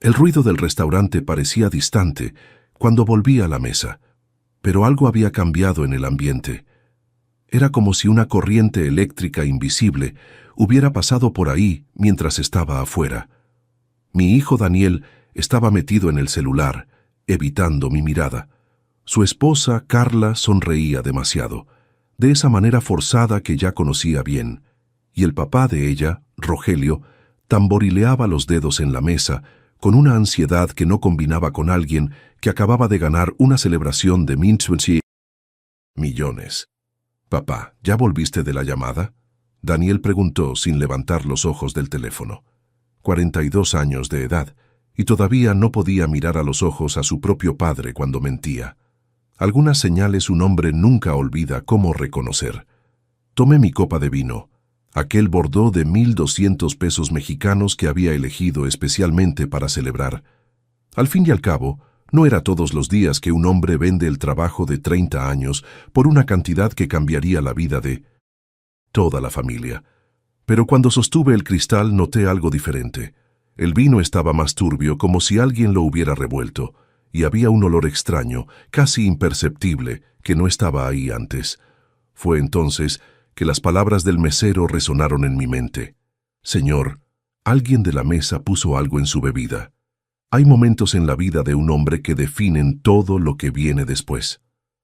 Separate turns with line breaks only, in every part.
El ruido del restaurante parecía distante cuando volví a la mesa, pero algo había cambiado en el ambiente. Era como si una corriente eléctrica invisible hubiera pasado por ahí mientras estaba afuera. Mi hijo Daniel estaba metido en el celular, evitando mi mirada. Su esposa, Carla, sonreía demasiado, de esa manera forzada que ya conocía bien, y el papá de ella, Rogelio, tamborileaba los dedos en la mesa con una ansiedad que no combinaba con alguien que acababa de ganar una celebración de 20 millones. «Papá, ¿ya volviste de la llamada?», Daniel preguntó sin levantar los ojos del teléfono. 42 años de edad, y todavía no podía mirar a los ojos a su propio padre cuando mentía. Algunas señales un hombre nunca olvida cómo reconocer. Tomé mi copa de vino, aquel Bordeaux de 1,200 pesos mexicanos que había elegido especialmente para celebrar. Al fin y al cabo, no era todos los días que un hombre vende el trabajo de 30 años por una cantidad que cambiaría la vida de toda la familia. Pero cuando sostuve el cristal noté algo diferente. El vino estaba más turbio, como si alguien lo hubiera revuelto, y había un olor extraño, casi imperceptible, que no estaba ahí antes. Fue entonces que las palabras del mesero resonaron en mi mente. «Señor, alguien de la mesa puso algo en su bebida». Hay momentos en la vida de un hombre que definen todo lo que viene después.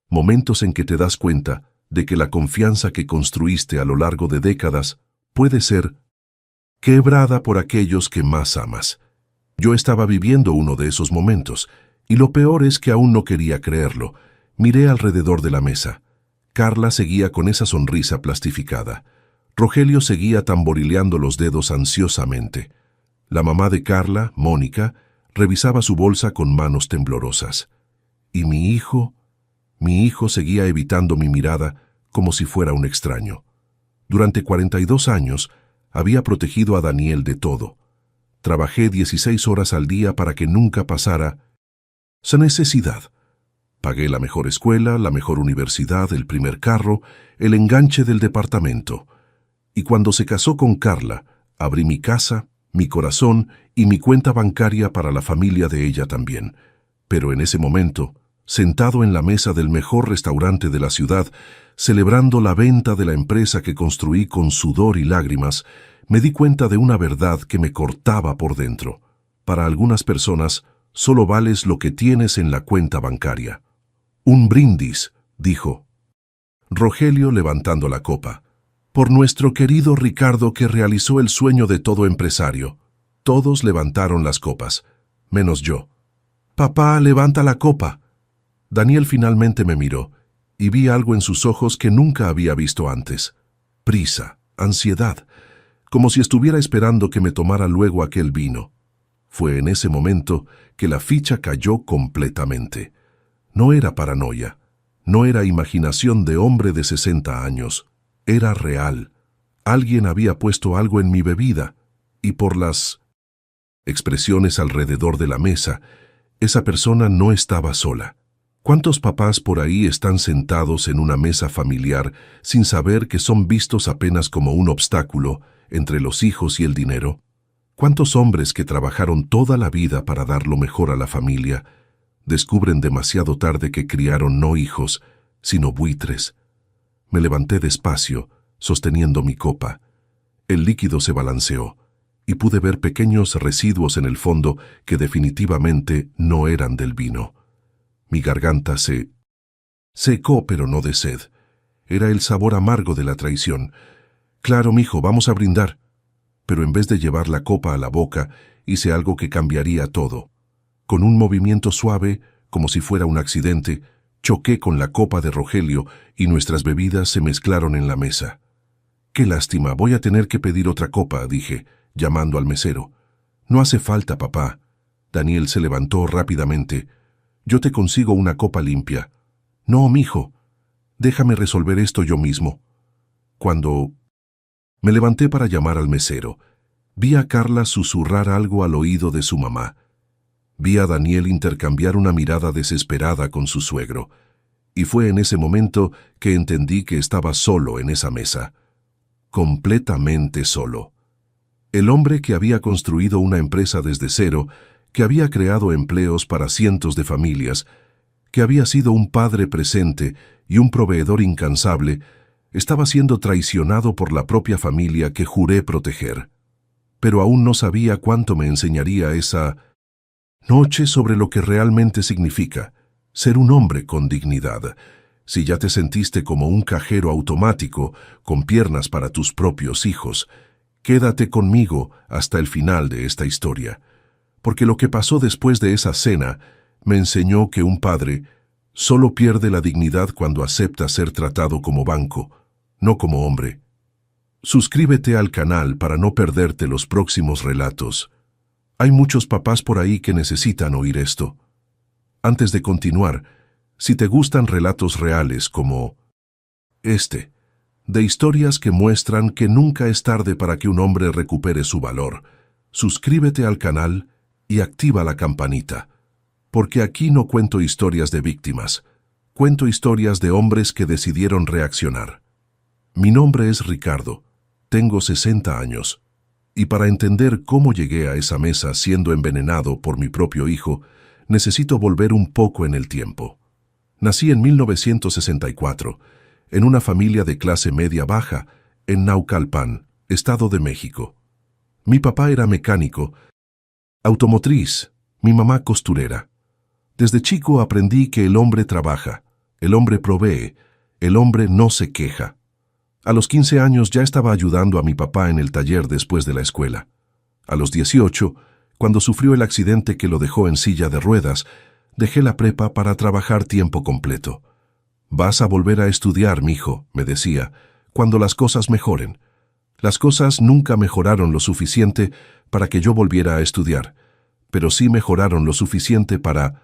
Momentos en que te das cuenta de que la confianza que construiste a lo largo de décadas puede ser quebrada por aquellos que más amas. Yo estaba viviendo uno de esos momentos, y lo peor es que aún no quería creerlo. Miré alrededor de la mesa. Carla seguía con esa sonrisa plastificada. Rogelio seguía tamborileando los dedos ansiosamente. La mamá de Carla, Mónica, revisaba su bolsa con manos temblorosas. Y mi hijo seguía evitando mi mirada como si fuera un extraño. Durante 42 años había protegido a Daniel de todo. Trabajé 16 horas al día para que nunca pasara esa necesidad. Pagué la mejor escuela, la mejor universidad, el primer carro, el enganche del departamento. Y cuando se casó con Carla, abrí mi casa, mi corazón y mi cuenta bancaria para la familia de ella también. Pero en ese momento, sentado en la mesa del mejor restaurante de la ciudad, celebrando la venta de la empresa que construí con sudor y lágrimas, me di cuenta de una verdad que me cortaba por dentro. Para algunas personas, solo vales lo que tienes en la cuenta bancaria. «Un brindis», dijo Rogelio levantando la copa. «Por nuestro querido Ricardo que realizó el sueño de todo empresario». Todos levantaron las copas, menos yo. «Papá, levanta la copa». Daniel finalmente me miró, y vi algo en sus ojos que nunca había visto antes. Prisa, ansiedad, como si estuviera esperando que me tomara luego aquel vino. Fue en ese momento que la ficha cayó completamente. No era paranoia, no era imaginación de hombre de 60 años, era real. Alguien había puesto algo en mi bebida, y por las expresiones alrededor de la mesa, esa persona no estaba sola. ¿Cuántos papás por ahí están sentados en una mesa familiar sin saber que son vistos apenas como un obstáculo entre los hijos y el dinero? ¿Cuántos hombres que trabajaron toda la vida para dar lo mejor a la familia descubren demasiado tarde que criaron no hijos, sino buitres? Me levanté despacio, sosteniendo mi copa. El líquido se balanceó, y pude ver pequeños residuos en el fondo que definitivamente no eran del vino. Mi garganta se secó, pero no de sed. Era el sabor amargo de la traición. «Claro, mijo, vamos a brindar». Pero en vez de llevar la copa a la boca, hice algo que cambiaría todo. Con un movimiento suave, como si fuera un accidente, choqué con la copa de Rogelio y nuestras bebidas se mezclaron en la mesa. «Qué lástima, voy a tener que pedir otra copa», dije, llamando al mesero. «No hace falta, papá». Daniel se levantó rápidamente. «Yo te consigo una copa limpia». «No, mijo, déjame resolver esto yo mismo». Cuando me levanté para llamar al mesero, vi a Carla susurrar algo al oído de su mamá. Vi a Daniel intercambiar una mirada desesperada con su suegro, y fue en ese momento que entendí que estaba solo en esa mesa. Completamente solo. El hombre que había construido una empresa desde cero, que había creado empleos para cientos de familias, que había sido un padre presente y un proveedor incansable, estaba siendo traicionado por la propia familia que juré proteger. Pero aún no sabía cuánto me enseñaría esa noche sobre lo que realmente significa ser un hombre con dignidad. Si ya te sentiste como un cajero automático con piernas para tus propios hijos, quédate conmigo hasta el final de esta historia, porque lo que pasó después de esa cena me enseñó que un padre solo pierde la dignidad cuando acepta ser tratado como banco, no como hombre. Suscríbete al canal para no perderte los próximos relatos. Hay muchos papás por ahí que necesitan oír esto. Antes de continuar, si te gustan relatos reales como este, de historias que muestran que nunca es tarde para que un hombre recupere su valor, suscríbete al canal y activa la campanita, porque aquí no cuento historias de víctimas, cuento historias de hombres que decidieron reaccionar. Mi nombre es Ricardo, tengo 60 años, y para entender cómo llegué a esa mesa siendo envenenado por mi propio hijo, necesito volver un poco en el tiempo. Nací en 1964, en una familia de clase media-baja, en Naucalpan, Estado de México. Mi papá era mecánico, automotriz, mi mamá costurera. Desde chico aprendí que el hombre trabaja, el hombre provee, el hombre no se queja. A los 15 años ya estaba ayudando a mi papá en el taller después de la escuela. A los 18, cuando sufrió el accidente que lo dejó en silla de ruedas, dejé la prepa para trabajar tiempo completo. «Vas a volver a estudiar, mijo», me decía, «cuando las cosas mejoren». Las cosas nunca mejoraron lo suficiente para que yo volviera a estudiar, pero sí mejoraron lo suficiente para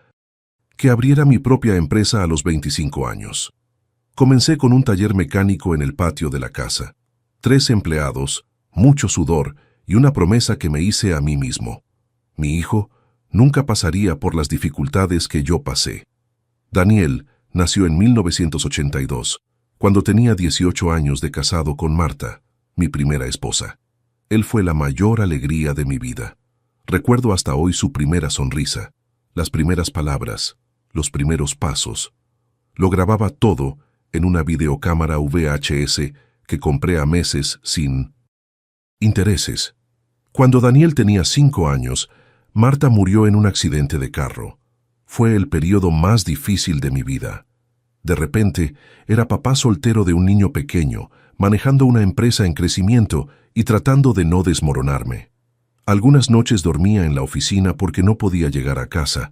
que abriera mi propia empresa a los 25 años. Comencé con un taller mecánico en el patio de la casa. 3 empleados, mucho sudor y una promesa que me hice a mí mismo. Mi hijo nunca pasaría por las dificultades que yo pasé. Daniel nació en 1982, cuando tenía 18 años de casado con Marta, mi primera esposa. Él fue la mayor alegría de mi vida. Recuerdo hasta hoy su primera sonrisa, las primeras palabras, los primeros pasos. Lo grababa todo en una videocámara VHS que compré a meses sin intereses. Cuando Daniel tenía 5 años, Marta murió en un accidente de carro. Fue el periodo más difícil de mi vida. De repente, era papá soltero de un niño pequeño, manejando una empresa en crecimiento y tratando de no desmoronarme. Algunas noches dormía en la oficina porque no podía llegar a casa.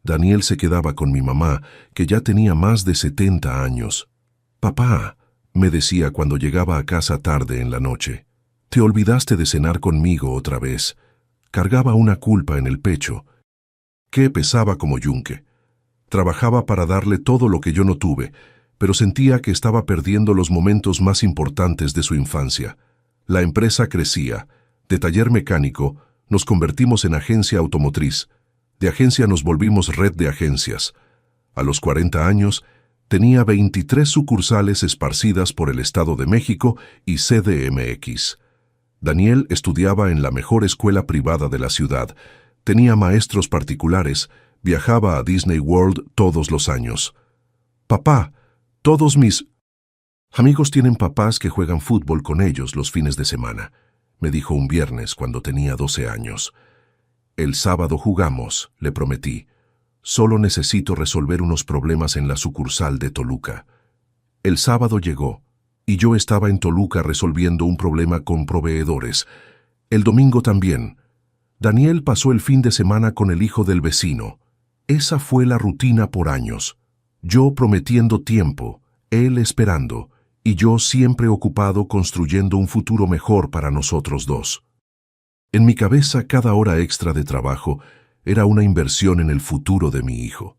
Daniel se quedaba con mi mamá, que ya tenía más de 70 años. «Papá», me decía cuando llegaba a casa tarde en la noche, «te olvidaste de cenar conmigo otra vez». Cargaba una culpa en el pecho, que pesaba como yunque. Trabajaba para darle todo lo que yo no tuve, pero sentía que estaba perdiendo los momentos más importantes de su infancia. La empresa crecía. De taller mecánico nos convertimos en agencia automotriz. De agencia nos volvimos red de agencias. A los 40 años, tenía 23 sucursales esparcidas por el Estado de México y CDMX. Daniel estudiaba en la mejor escuela privada de la ciudad, tenía maestros particulares, viajaba a Disney World todos los años. «Papá, todos mis amigos tienen papás que juegan fútbol con ellos los fines de semana», me dijo un viernes cuando tenía 12 años. «El sábado jugamos», le prometí. «Solo necesito resolver unos problemas en la sucursal de Toluca». El sábado llegó, y yo estaba en Toluca resolviendo un problema con proveedores. El domingo también. Daniel pasó el fin de semana con el hijo del vecino. Esa fue la rutina por años. Yo prometiendo tiempo, él esperando, y yo siempre ocupado construyendo un futuro mejor para nosotros dos. En mi cabeza, cada hora extra de trabajo era una inversión en el futuro de mi hijo.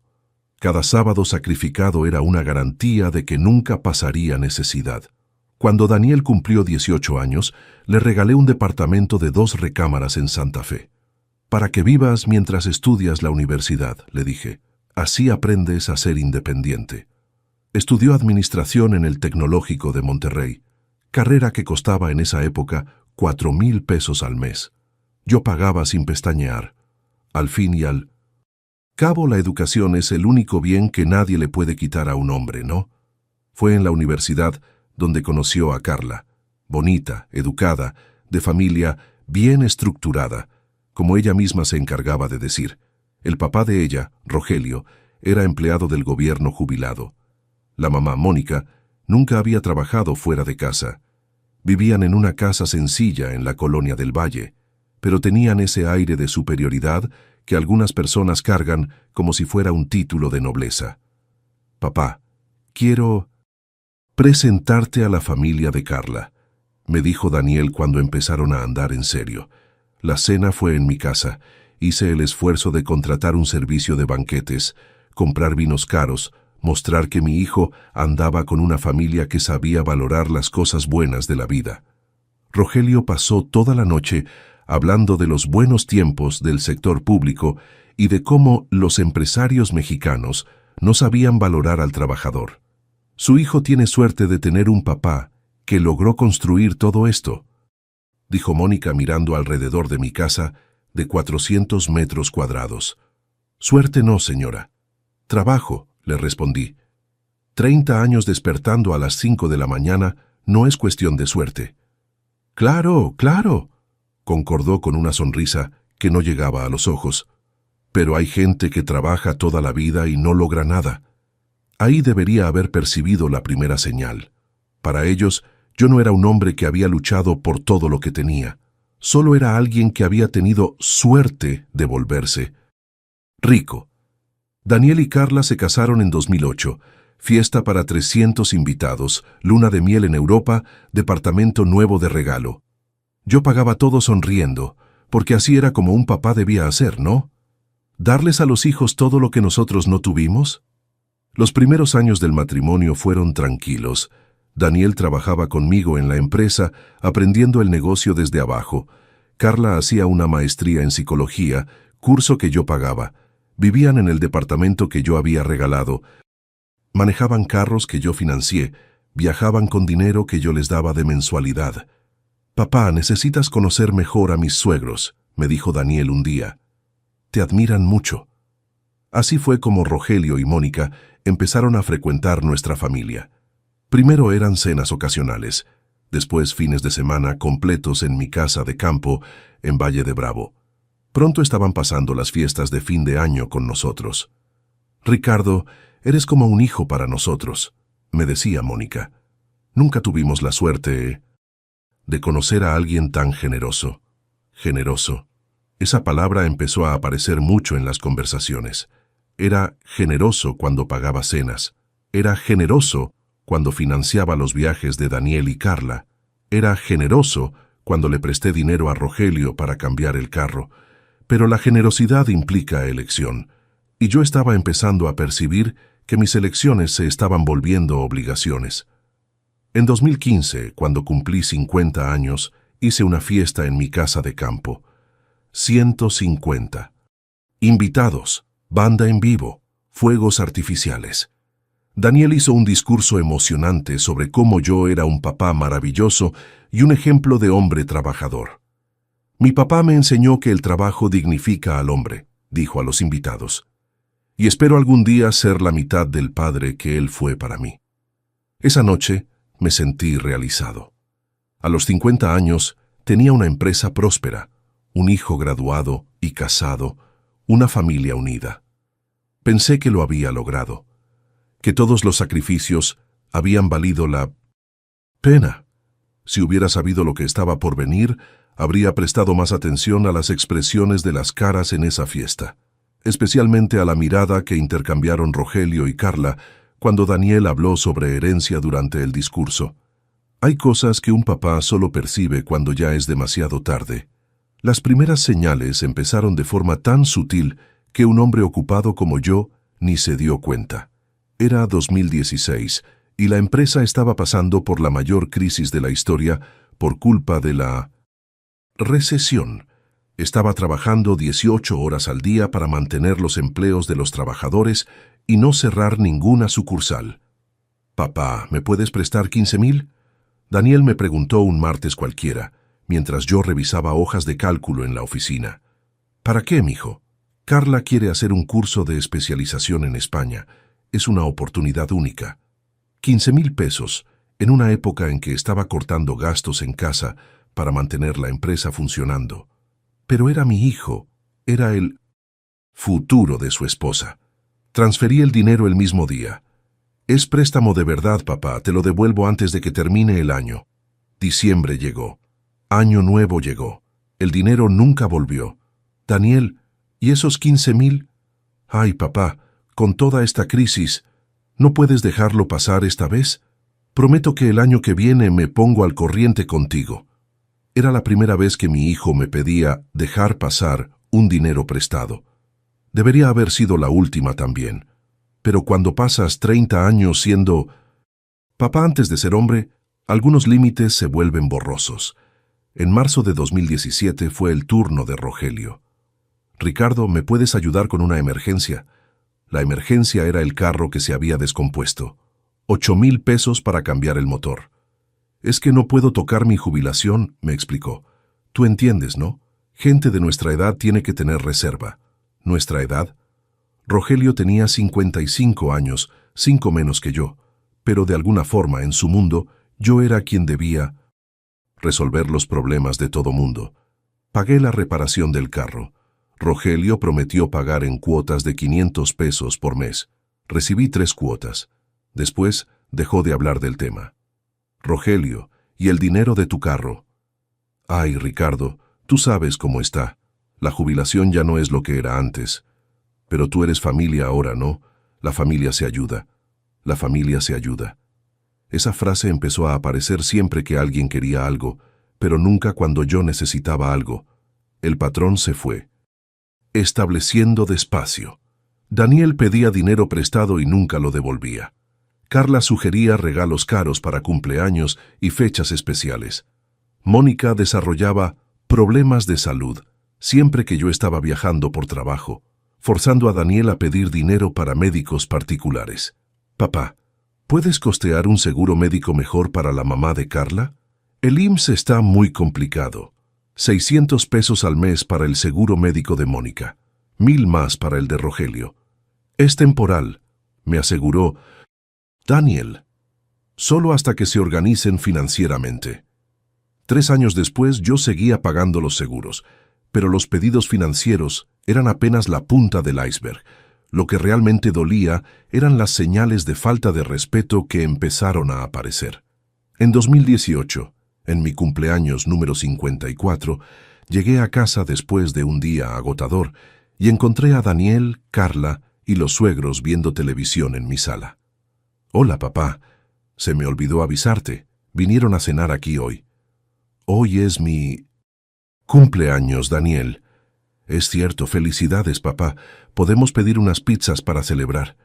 Cada sábado sacrificado era una garantía de que nunca pasaría necesidad. Cuando Daniel cumplió 18 años, le regalé un departamento de 2 recámaras en Santa Fe. «Para que vivas mientras estudias la universidad», le dije. «Así aprendes a ser independiente». Estudió administración en el Tecnológico de Monterrey, carrera que costaba en esa época 4,000 pesos al mes. Yo pagaba sin pestañear. Al fin y al cabo, la educación es el único bien que nadie le puede quitar a un hombre, ¿no? Fue en la universidad donde conoció a Carla, bonita, educada, de familia bien estructurada, como ella misma se encargaba de decir. El papá de ella, Rogelio, era empleado del gobierno jubilado. La mamá, Mónica, nunca había trabajado fuera de casa. Vivían en una casa sencilla en la colonia del Valle, pero tenían ese aire de superioridad que algunas personas cargan como si fuera un título de nobleza. «Papá, quiero presentarte a la familia de Carla», me dijo Daniel cuando empezaron a andar en serio. La cena fue en mi casa. Hice el esfuerzo de contratar un servicio de banquetes, comprar vinos caros, mostrar que mi hijo andaba con una familia que sabía valorar las cosas buenas de la vida. Rogelio pasó toda la noche hablando de los buenos tiempos del sector público y de cómo los empresarios mexicanos no sabían valorar al trabajador. Su hijo tiene suerte de tener un papá que logró construir todo esto, dijo Mónica mirando alrededor de mi casa de 400 metros cuadrados. Suerte no, señora. Trabajo, le respondí. 30 años despertando a las 5 de la mañana no es cuestión de suerte. Claro, claro, concordó con una sonrisa que no llegaba a los ojos. Pero hay gente que trabaja toda la vida y no logra nada. Ahí debería haber percibido la primera señal. Para ellos, yo no era un hombre que había luchado por todo lo que tenía. Solo era alguien que había tenido suerte de volverse rico. Daniel y Carla se casaron en 2008. Fiesta para 300 invitados, luna de miel en Europa, departamento nuevo de regalo. Yo pagaba todo sonriendo, porque así era como un papá debía hacer, ¿no? ¿Darles a los hijos todo lo que nosotros no tuvimos? Los primeros años del matrimonio fueron tranquilos. Daniel trabajaba conmigo en la empresa, aprendiendo el negocio desde abajo. Carla hacía una maestría en psicología, curso que yo pagaba. Vivían en el departamento que yo había regalado. Manejaban carros que yo financié. Viajaban con dinero que yo les daba de mensualidad. «Papá, necesitas conocer mejor a mis suegros», me dijo Daniel un día. «Te admiran mucho». Así fue como Rogelio y Mónica empezaron a frecuentar nuestra familia. Primero eran cenas ocasionales, después fines de semana completos en mi casa de campo en Valle de Bravo. Pronto estaban pasando las fiestas de fin de año con nosotros. «Ricardo, eres como un hijo para nosotros», me decía Mónica. «Nunca tuvimos la suerte de conocer a alguien tan generoso». Generoso. Esa palabra empezó a aparecer mucho en las conversaciones. Era generoso cuando pagaba cenas. Era generoso cuando financiaba los viajes de Daniel y Carla. Era generoso cuando le presté dinero a Rogelio para cambiar el carro. Pero la generosidad implica elección, y yo estaba empezando a percibir que mis elecciones se estaban volviendo obligaciones. En 2015, cuando cumplí 50 años, hice una fiesta en mi casa de campo. 150. Invitados, banda en vivo, fuegos artificiales. Daniel hizo un discurso emocionante sobre cómo yo era un papá maravilloso y un ejemplo de hombre trabajador. «Mi papá me enseñó que el trabajo dignifica al hombre», dijo a los invitados. «Y espero algún día ser la mitad del padre que él fue para mí». Esa noche me sentí realizado. A los 50 años tenía una empresa próspera, un hijo graduado y casado, una familia unida. Pensé que lo había logrado, que todos los sacrificios habían valido la pena. Si hubiera sabido lo que estaba por venir, habría prestado más atención a las expresiones de las caras en esa fiesta, especialmente a la mirada que intercambiaron Rogelio y Carla cuando Daniel habló sobre herencia durante el discurso. Hay cosas que un papá solo percibe cuando ya es demasiado tarde. Las primeras señales empezaron de forma tan sutil que un hombre ocupado como yo ni se dio cuenta. Era 2016 y la empresa estaba pasando por la mayor crisis de la historia por culpa de la recesión. Estaba trabajando 18 horas al día para mantener los empleos de los trabajadores y no cerrar ninguna sucursal. «Papá, ¿me puedes prestar 15,000?» Daniel me preguntó un martes cualquiera, mientras yo revisaba hojas de cálculo en la oficina. «¿Para qué, mijo?», Carla quiere hacer un curso de especialización en España. Es una oportunidad única. 15,000 pesos, en una época en que estaba cortando gastos en casa para mantener la empresa funcionando. Pero era mi hijo, era el futuro de su esposa. Transferí el dinero el mismo día. Es préstamo de verdad, papá, te lo devuelvo antes de que termine el año. Diciembre llegó. Año nuevo llegó. El dinero nunca volvió. Daniel, ¿y esos 15,000? Ay, papá, con toda esta crisis, ¿no puedes dejarlo pasar esta vez? Prometo que el año que viene me pongo al corriente contigo. Era la primera vez que mi hijo me pedía dejar pasar un dinero prestado. Debería haber sido la última también. Pero cuando pasas 30 años siendo papá antes de ser hombre, algunos límites se vuelven borrosos. En marzo de 2017 fue el turno de Rogelio. Ricardo, ¿me puedes ayudar con una emergencia? La emergencia era el carro que se había descompuesto. 8,000 pesos para cambiar el motor. Es que no puedo tocar mi jubilación, me explicó. Tú entiendes, ¿no? Gente de nuestra edad tiene que tener reserva. ¿Nuestra edad? Rogelio tenía 55 años, 5 menos que yo, pero de alguna forma en su mundo yo era quien debía resolver los problemas de todo mundo. Pagué la reparación del carro. Rogelio prometió pagar en cuotas de 500 pesos por mes. Recibí 3 cuotas. Después dejó de hablar del tema. Rogelio, ¿y el dinero de tu carro? Ay, Ricardo, tú sabes cómo está. La jubilación ya no es lo que era antes. Pero tú eres familia ahora, ¿no? La familia se ayuda. La familia se ayuda. Esa frase empezó a aparecer siempre que alguien quería algo, pero nunca cuando yo necesitaba algo. El patrón se fue. Estableciendo despacio. Daniel pedía dinero prestado y nunca lo devolvía. Carla sugería regalos caros para cumpleaños y fechas especiales. Mónica desarrollaba problemas de salud siempre que yo estaba viajando por trabajo, forzando a Daniel a pedir dinero para médicos particulares. Papá, ¿puedes costear un seguro médico mejor para la mamá de Carla? El IMSS está muy complicado. 600 pesos al mes para el seguro médico de Mónica. 1,000 más para el de Rogelio. Es temporal, me aseguró Daniel. Solo hasta que se organicen financieramente. 3 años después yo seguía pagando los seguros, pero los pedidos financieros eran apenas la punta del iceberg. Lo que realmente dolía eran las señales de falta de respeto que empezaron a aparecer. En 2018, en mi cumpleaños número 54, llegué a casa después de un día agotador y encontré a Daniel, Carla y los suegros viendo televisión en mi sala. Hola, papá. Se me olvidó avisarte. Vinieron a cenar aquí hoy. Hoy es mi cumpleaños, Daniel. Es cierto, felicidades, papá. Podemos pedir unas pizzas para celebrar.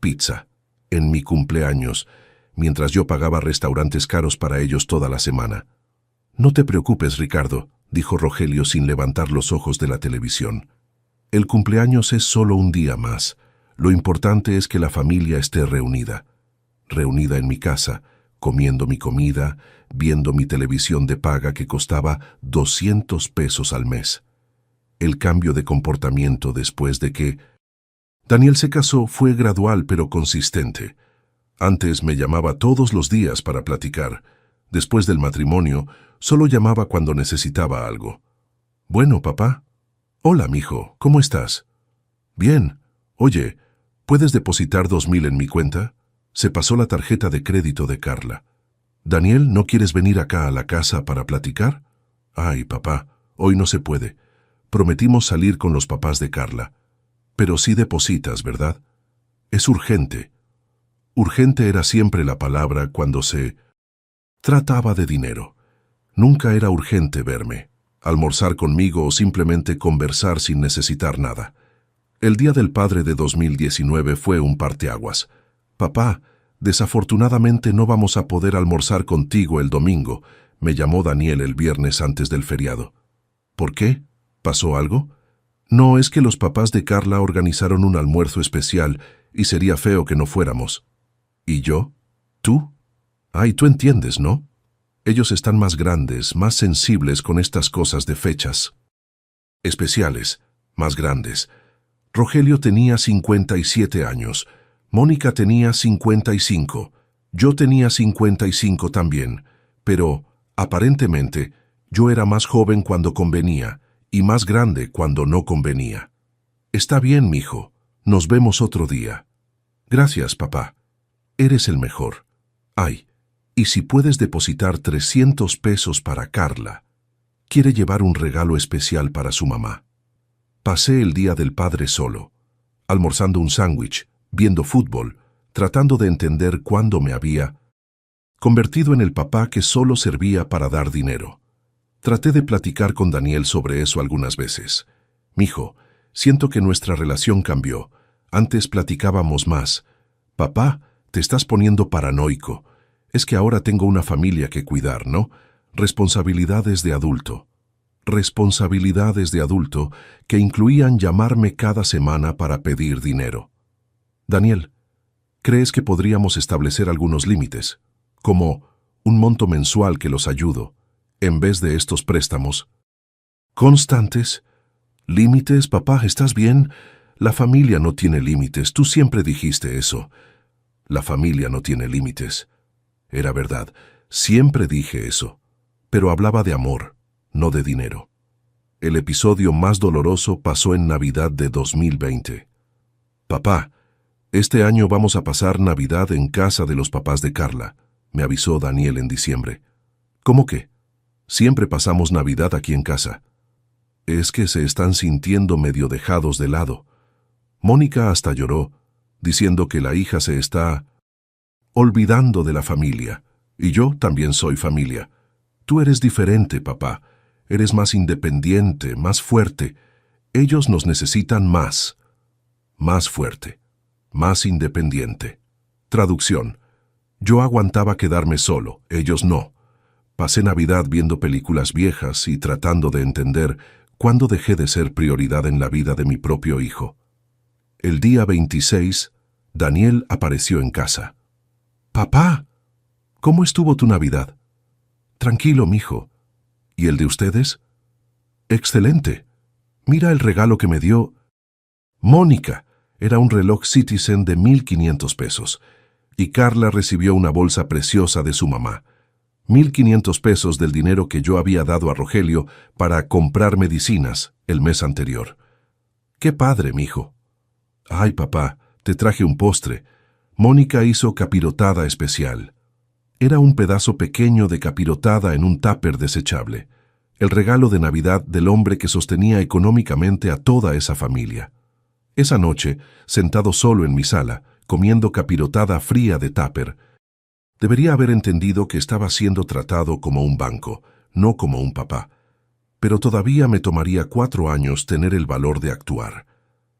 Pizza. En mi cumpleaños, mientras yo pagaba restaurantes caros para ellos toda la semana. No te preocupes, Ricardo, dijo Rogelio sin levantar los ojos de la televisión. El cumpleaños es solo un día más. Lo importante es que la familia esté reunida. Reunida en mi casa, comiendo mi comida, viendo mi televisión de paga que costaba 200 pesos al mes. El cambio de comportamiento después de que Daniel se casó fue gradual pero consistente. Antes me llamaba todos los días para platicar. Después del matrimonio, solo llamaba cuando necesitaba algo. Bueno, papá. Hola, mijo, ¿cómo estás? Bien. Oye, ¿puedes depositar 2,000 en mi cuenta? Se pasó la tarjeta de crédito de Carla. Daniel, ¿no quieres venir acá a la casa para platicar? Ay, papá, hoy no se puede. Prometimos salir con los papás de Carla. Pero sí depositas, ¿verdad? Es urgente. Urgente era siempre la palabra cuando se trataba de dinero. Nunca era urgente verme, almorzar conmigo o simplemente conversar sin necesitar nada. El Día del Padre de 2019 fue un parteaguas. Papá, desafortunadamente no vamos a poder almorzar contigo el domingo, me llamó Daniel el viernes antes del feriado. ¿Por qué? ¿Pasó algo? No, es que los papás de Carla organizaron un almuerzo especial y sería feo que no fuéramos. ¿Y yo? ¿Tú? Ay, tú entiendes, ¿no? Ellos están más grandes, más sensibles con estas cosas de fechas especiales, más grandes. Rogelio tenía 57 años, Mónica tenía 55, yo tenía 55 también, pero, aparentemente, yo era más joven cuando convenía y más grande cuando no convenía. Está bien, mijo, nos vemos otro día. Gracias, papá. Eres el mejor. Ay, y si puedes depositar 300 pesos para Carla. Quiere llevar un regalo especial para su mamá. Pasé el día del padre solo, almorzando un sándwich, viendo fútbol, tratando de entender cuándo me había convertido en el papá que solo servía para dar dinero. Traté de platicar con Daniel sobre eso algunas veces. Mijo, siento que nuestra relación cambió. Antes platicábamos más. Papá, te estás poniendo paranoico. Es que ahora tengo una familia que cuidar, ¿no? Responsabilidades de adulto. Responsabilidades de adulto que incluían llamarme cada semana para pedir dinero. Daniel, ¿crees que podríamos establecer algunos límites? Como un monto mensual que los ayudo, en vez de estos préstamos constantes. ¿Límites, papá? ¿Estás bien? La familia no tiene límites. Tú siempre dijiste eso. La familia no tiene límites. Era verdad. Siempre dije eso. Pero hablaba de amor, no de dinero. El episodio más doloroso pasó en Navidad de 2020. Papá, este año vamos a pasar Navidad en casa de los papás de Carla, me avisó Daniel en diciembre. ¿Cómo que? Siempre pasamos Navidad aquí en casa. Es que se están sintiendo medio dejados de lado. Mónica hasta lloró, diciendo que la hija se está olvidando de la familia. Y yo también soy familia. Tú eres diferente, papá. Eres más independiente, más fuerte. Ellos nos necesitan más. Más fuerte. Más independiente. Traducción. Yo aguantaba quedarme solo, ellos no. Pasé Navidad viendo películas viejas y tratando de entender cuándo dejé de ser prioridad en la vida de mi propio hijo. El día 26, Daniel apareció en casa. «Papá, ¿cómo estuvo tu Navidad?» «Tranquilo, mijo. ¿Y el de ustedes?» «Excelente. Mira el regalo que me dio Mónica». Era un reloj Citizen de 1,500 pesos. Y Carla recibió una bolsa preciosa de su mamá. 1,500 pesos del dinero que yo había dado a Rogelio para comprar medicinas el mes anterior. ¡Qué padre, mijo! Ay, papá, te traje un postre. Mónica hizo capirotada especial. Era un pedazo pequeño de capirotada en un tupper desechable. El regalo de Navidad del hombre que sostenía económicamente a toda esa familia. Esa noche, sentado solo en mi sala, comiendo capirotada fría de tupper, debería haber entendido que estaba siendo tratado como un banco, no como un papá. Pero todavía me tomaría 4 años tener el valor de actuar.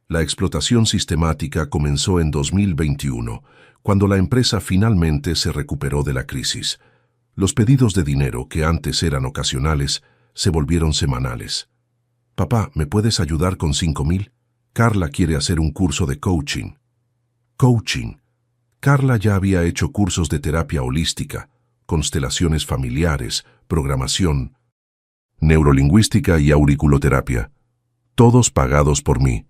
La explotación sistemática comenzó en 2021, cuando la empresa finalmente se recuperó de la crisis. Los pedidos de dinero, que antes eran ocasionales, se volvieron semanales. «Papá, ¿me puedes ayudar con 5,000? Carla quiere hacer un curso de coaching». Coaching. Carla ya había hecho cursos de terapia holística, constelaciones familiares, programación, neurolingüística y auriculoterapia. Todos pagados por mí.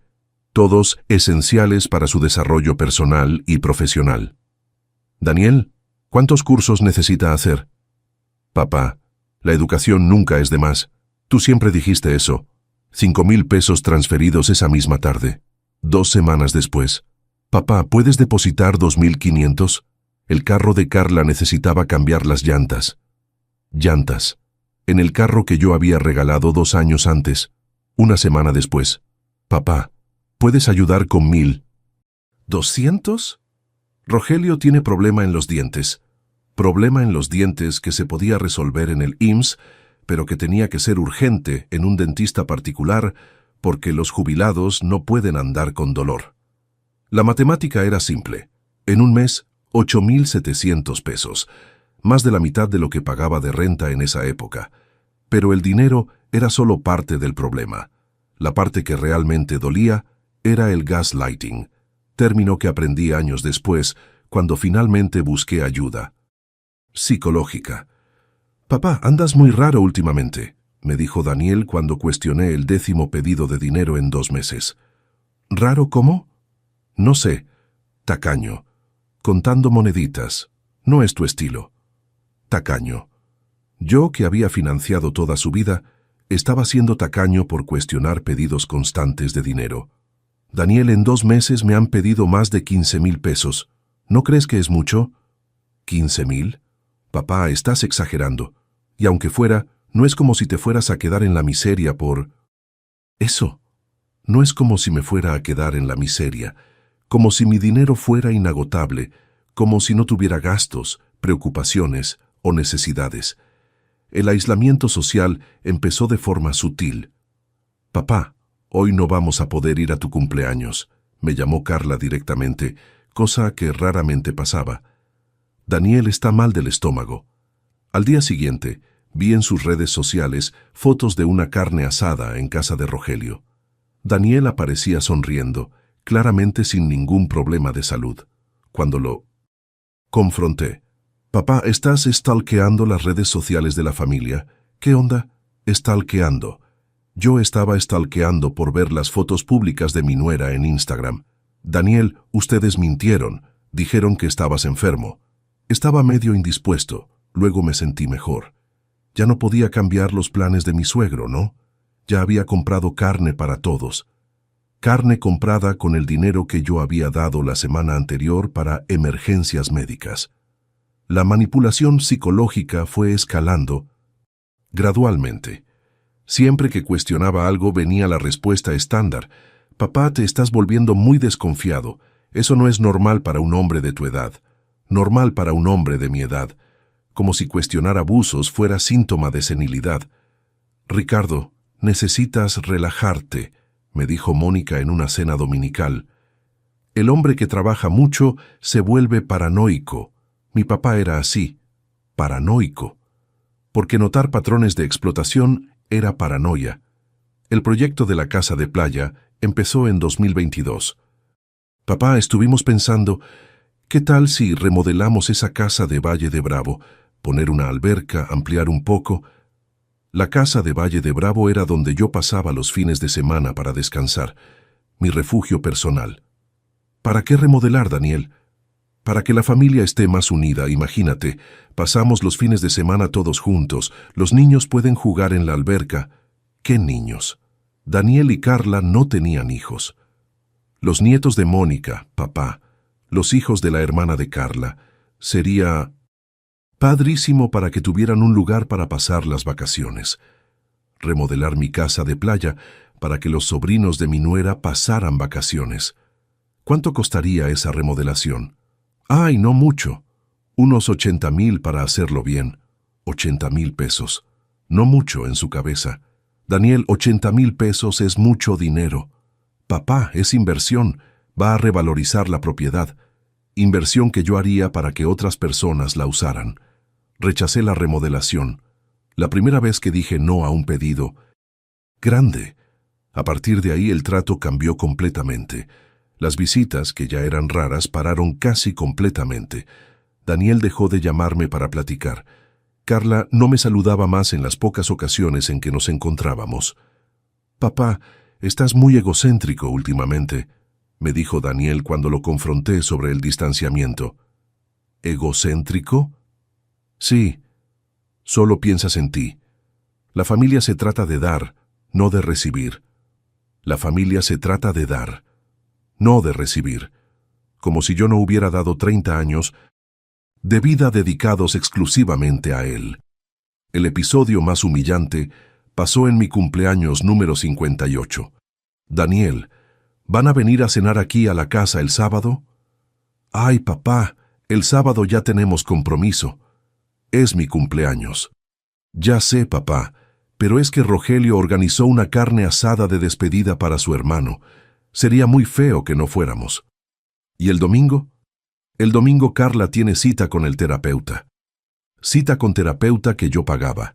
Todos esenciales para su desarrollo personal y profesional. «Daniel, ¿cuántos cursos necesita hacer?» «Papá, la educación nunca es de más. Tú siempre dijiste eso. 5,000 pesos transferidos esa misma tarde. 2 semanas después. Papá, ¿puedes depositar 2,500? El carro de Carla necesitaba cambiar las llantas. Llantas. En el carro que yo había regalado 2 años antes. Una semana después. Papá, ¿puedes ayudar con 1,000? ¿200? Rogelio tiene problema en los dientes. Problema en los dientes que se podía resolver en el IMSS, pero que tenía que ser urgente en un dentista particular porque los jubilados no pueden andar con dolor. La matemática era simple. En un mes, 8,700 pesos, más de la mitad de lo que pagaba de renta en esa época. Pero el dinero era solo parte del problema. La parte que realmente dolía era el gaslighting, término que aprendí años después, cuando finalmente busqué ayuda psicológica. «Papá, andas muy raro últimamente», me dijo Daniel cuando cuestioné el 10º pedido de dinero en 2 meses. ¿Raro cómo? No sé. Tacaño. Contando moneditas. No es tu estilo. Tacaño. Yo, que había financiado toda su vida, estaba siendo tacaño por cuestionar pedidos constantes de dinero. Daniel, en 2 meses me han pedido más de 15,000 pesos. ¿No crees que es mucho? ¿15,000? Papá, estás exagerando. Y aunque fuera, no es como si te fueras a quedar en la miseria por... Eso. No es como si me fuera a quedar en la miseria, como si mi dinero fuera inagotable, como si no tuviera gastos, preocupaciones o necesidades. El aislamiento social empezó de forma sutil. Papá, hoy no vamos a poder ir a tu cumpleaños, me llamó Carla directamente, cosa que raramente pasaba. Daniel está mal del estómago. Al día siguiente, vi en sus redes sociales fotos de una carne asada en casa de Rogelio. Daniel aparecía sonriendo, claramente sin ningún problema de salud. Cuando lo confronté. Papá, ¿estás stalkeando las redes sociales de la familia? ¿Qué onda? Stalkeando. Yo estaba stalkeando por ver las fotos públicas de mi nuera en Instagram. Daniel, ustedes mintieron. Dijeron que estabas enfermo. Estaba medio indispuesto. Luego me sentí mejor. Ya no podía cambiar los planes de mi suegro, ¿no? Ya había comprado carne para todos. Carne comprada con el dinero que yo había dado la semana anterior para emergencias médicas. La manipulación psicológica fue escalando gradualmente. Siempre que cuestionaba algo venía la respuesta estándar. Papá, te estás volviendo muy desconfiado. Eso no es normal para un hombre de tu edad. Normal para un hombre de mi edad. Como si cuestionar abusos fuera síntoma de senilidad. Ricardo, necesitas relajarte, me dijo Mónica en una cena dominical. El hombre que trabaja mucho se vuelve paranoico. Mi papá era así, paranoico. Porque notar patrones de explotación era paranoia. El proyecto de la casa de playa empezó en 2022. Papá, estuvimos pensando, ¿qué tal si remodelamos esa casa de Valle de Bravo? Poner una alberca, ampliar un poco. La casa de Valle de Bravo era donde yo pasaba los fines de semana para descansar, mi refugio personal. ¿Para qué remodelar, Daniel? Para que la familia esté más unida, imagínate, pasamos los fines de semana todos juntos, los niños pueden jugar en la alberca. ¿Qué niños? Daniel y Carla no tenían hijos. Los nietos de Mónica, papá, los hijos de la hermana de Carla, sería padrísimo para que tuvieran un lugar para pasar las vacaciones. Remodelar mi casa de playa para que los sobrinos de mi nuera pasaran vacaciones. ¿Cuánto costaría esa remodelación? ¡Ay, no mucho! Unos 80,000 para hacerlo bien. 80,000 pesos. No mucho en su cabeza. Daniel, 80,000 pesos es mucho dinero. Papá, es inversión. Va a revalorizar la propiedad. Inversión que yo haría para que otras personas la usaran. Rechacé la remodelación. La primera vez que dije no a un pedido grande. A partir de ahí el trato cambió completamente. Las visitas, que ya eran raras, pararon casi completamente. Daniel dejó de llamarme para platicar. Carla no me saludaba más en las pocas ocasiones en que nos encontrábamos. Papá, estás muy egocéntrico últimamente, me dijo Daniel cuando lo confronté sobre el distanciamiento. ¿Egocéntrico? Sí, solo piensas en ti. La familia se trata de dar, no de recibir. La familia se trata de dar, no de recibir. Como si yo no hubiera dado 30 años de vida dedicados exclusivamente a él. El episodio más humillante pasó en mi cumpleaños número 58. Daniel, ¿van a venir a cenar aquí a la casa el sábado? Ay, papá, el sábado ya tenemos compromiso. Es mi cumpleaños. Ya sé, papá, pero es que Rogelio organizó una carne asada de despedida para su hermano. Sería muy feo que no fuéramos. ¿Y el domingo? El domingo Carla tiene cita con el terapeuta. Cita con terapeuta que yo pagaba.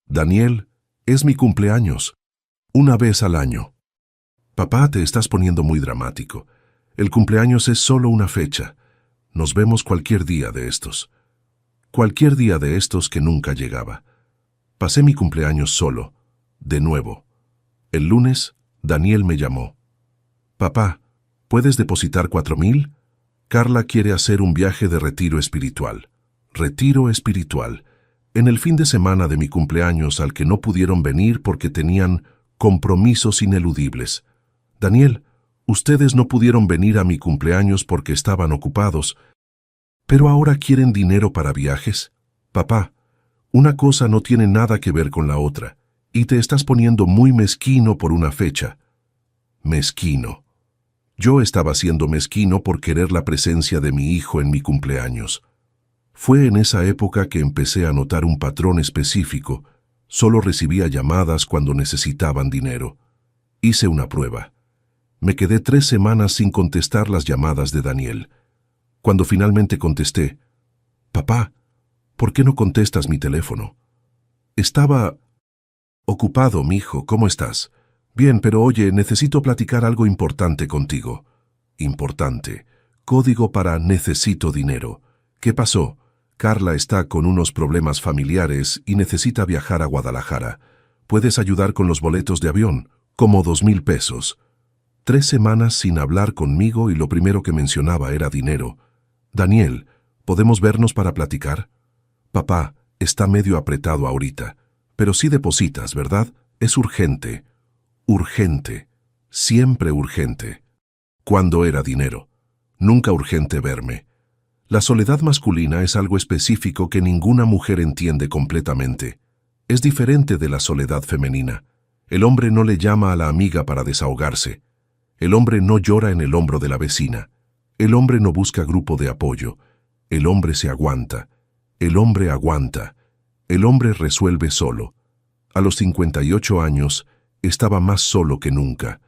Daniel, es mi cumpleaños. Una vez al año. Papá, te estás poniendo muy dramático. El cumpleaños es solo una fecha. Nos vemos cualquier día de estos. Cualquier día de estos que nunca llegaba. Pasé mi cumpleaños solo, de nuevo. El lunes, Daniel me llamó. Papá, ¿puedes depositar 4,000? Carla quiere hacer un viaje de retiro espiritual. Retiro espiritual. En el fin de semana de mi cumpleaños al que no pudieron venir porque tenían compromisos ineludibles. Daniel, ustedes no pudieron venir a mi cumpleaños porque estaban ocupados, pero ahora quieren dinero para viajes. Papá, una cosa no tiene nada que ver con la otra, y te estás poniendo muy mezquino por una fecha. Mezquino. Yo estaba siendo mezquino por querer la presencia de mi hijo en mi cumpleaños. Fue en esa época que empecé a notar un patrón específico. Solo recibía llamadas cuando necesitaban dinero. Hice una prueba. Me quedé 3 semanas sin contestar las llamadas de Daniel. Cuando finalmente contesté, «Papá, ¿por qué no contestas mi teléfono?» Estaba ocupado, mijo, ¿cómo estás? Bien, pero oye, necesito platicar algo importante contigo. Importante. Código para necesito dinero. ¿Qué pasó? Carla está con unos problemas familiares y necesita viajar a Guadalajara. ¿Puedes ayudar con los boletos de avión? Como 2,000 pesos. 3 semanas sin hablar conmigo y lo primero que mencionaba era dinero. Daniel, ¿podemos vernos para platicar? Papá, está medio apretado ahorita, pero sí depositas, ¿verdad? Es urgente. Urgente. Siempre urgente. ¿Cuándo era dinero? Nunca urgente verme. La soledad masculina es algo específico que ninguna mujer entiende completamente. Es diferente de la soledad femenina. El hombre no le llama a la amiga para desahogarse. El hombre no llora en el hombro de la vecina. El hombre no busca grupo de apoyo. El hombre se aguanta. El hombre aguanta. El hombre resuelve solo. A los 58 años, estaba más solo que nunca.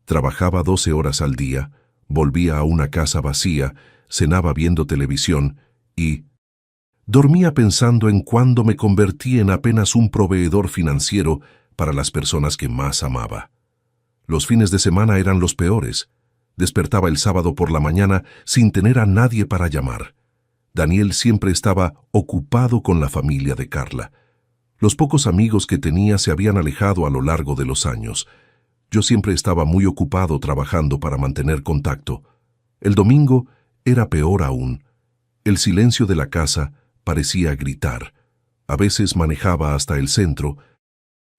Trabajaba 12 horas al día, volvía a una casa vacía, cenaba viendo televisión y dormía pensando en cuándo me convertí en apenas un proveedor financiero para las personas que más amaba. Los fines de semana eran los peores. Despertaba el sábado por la mañana sin tener a nadie para llamar. Daniel siempre estaba ocupado con la familia de Carla. Los pocos amigos que tenía se habían alejado a lo largo de los años. Yo siempre estaba muy ocupado trabajando para mantener contacto. El domingo era peor aún. El silencio de la casa parecía gritar. A veces manejaba hasta el centro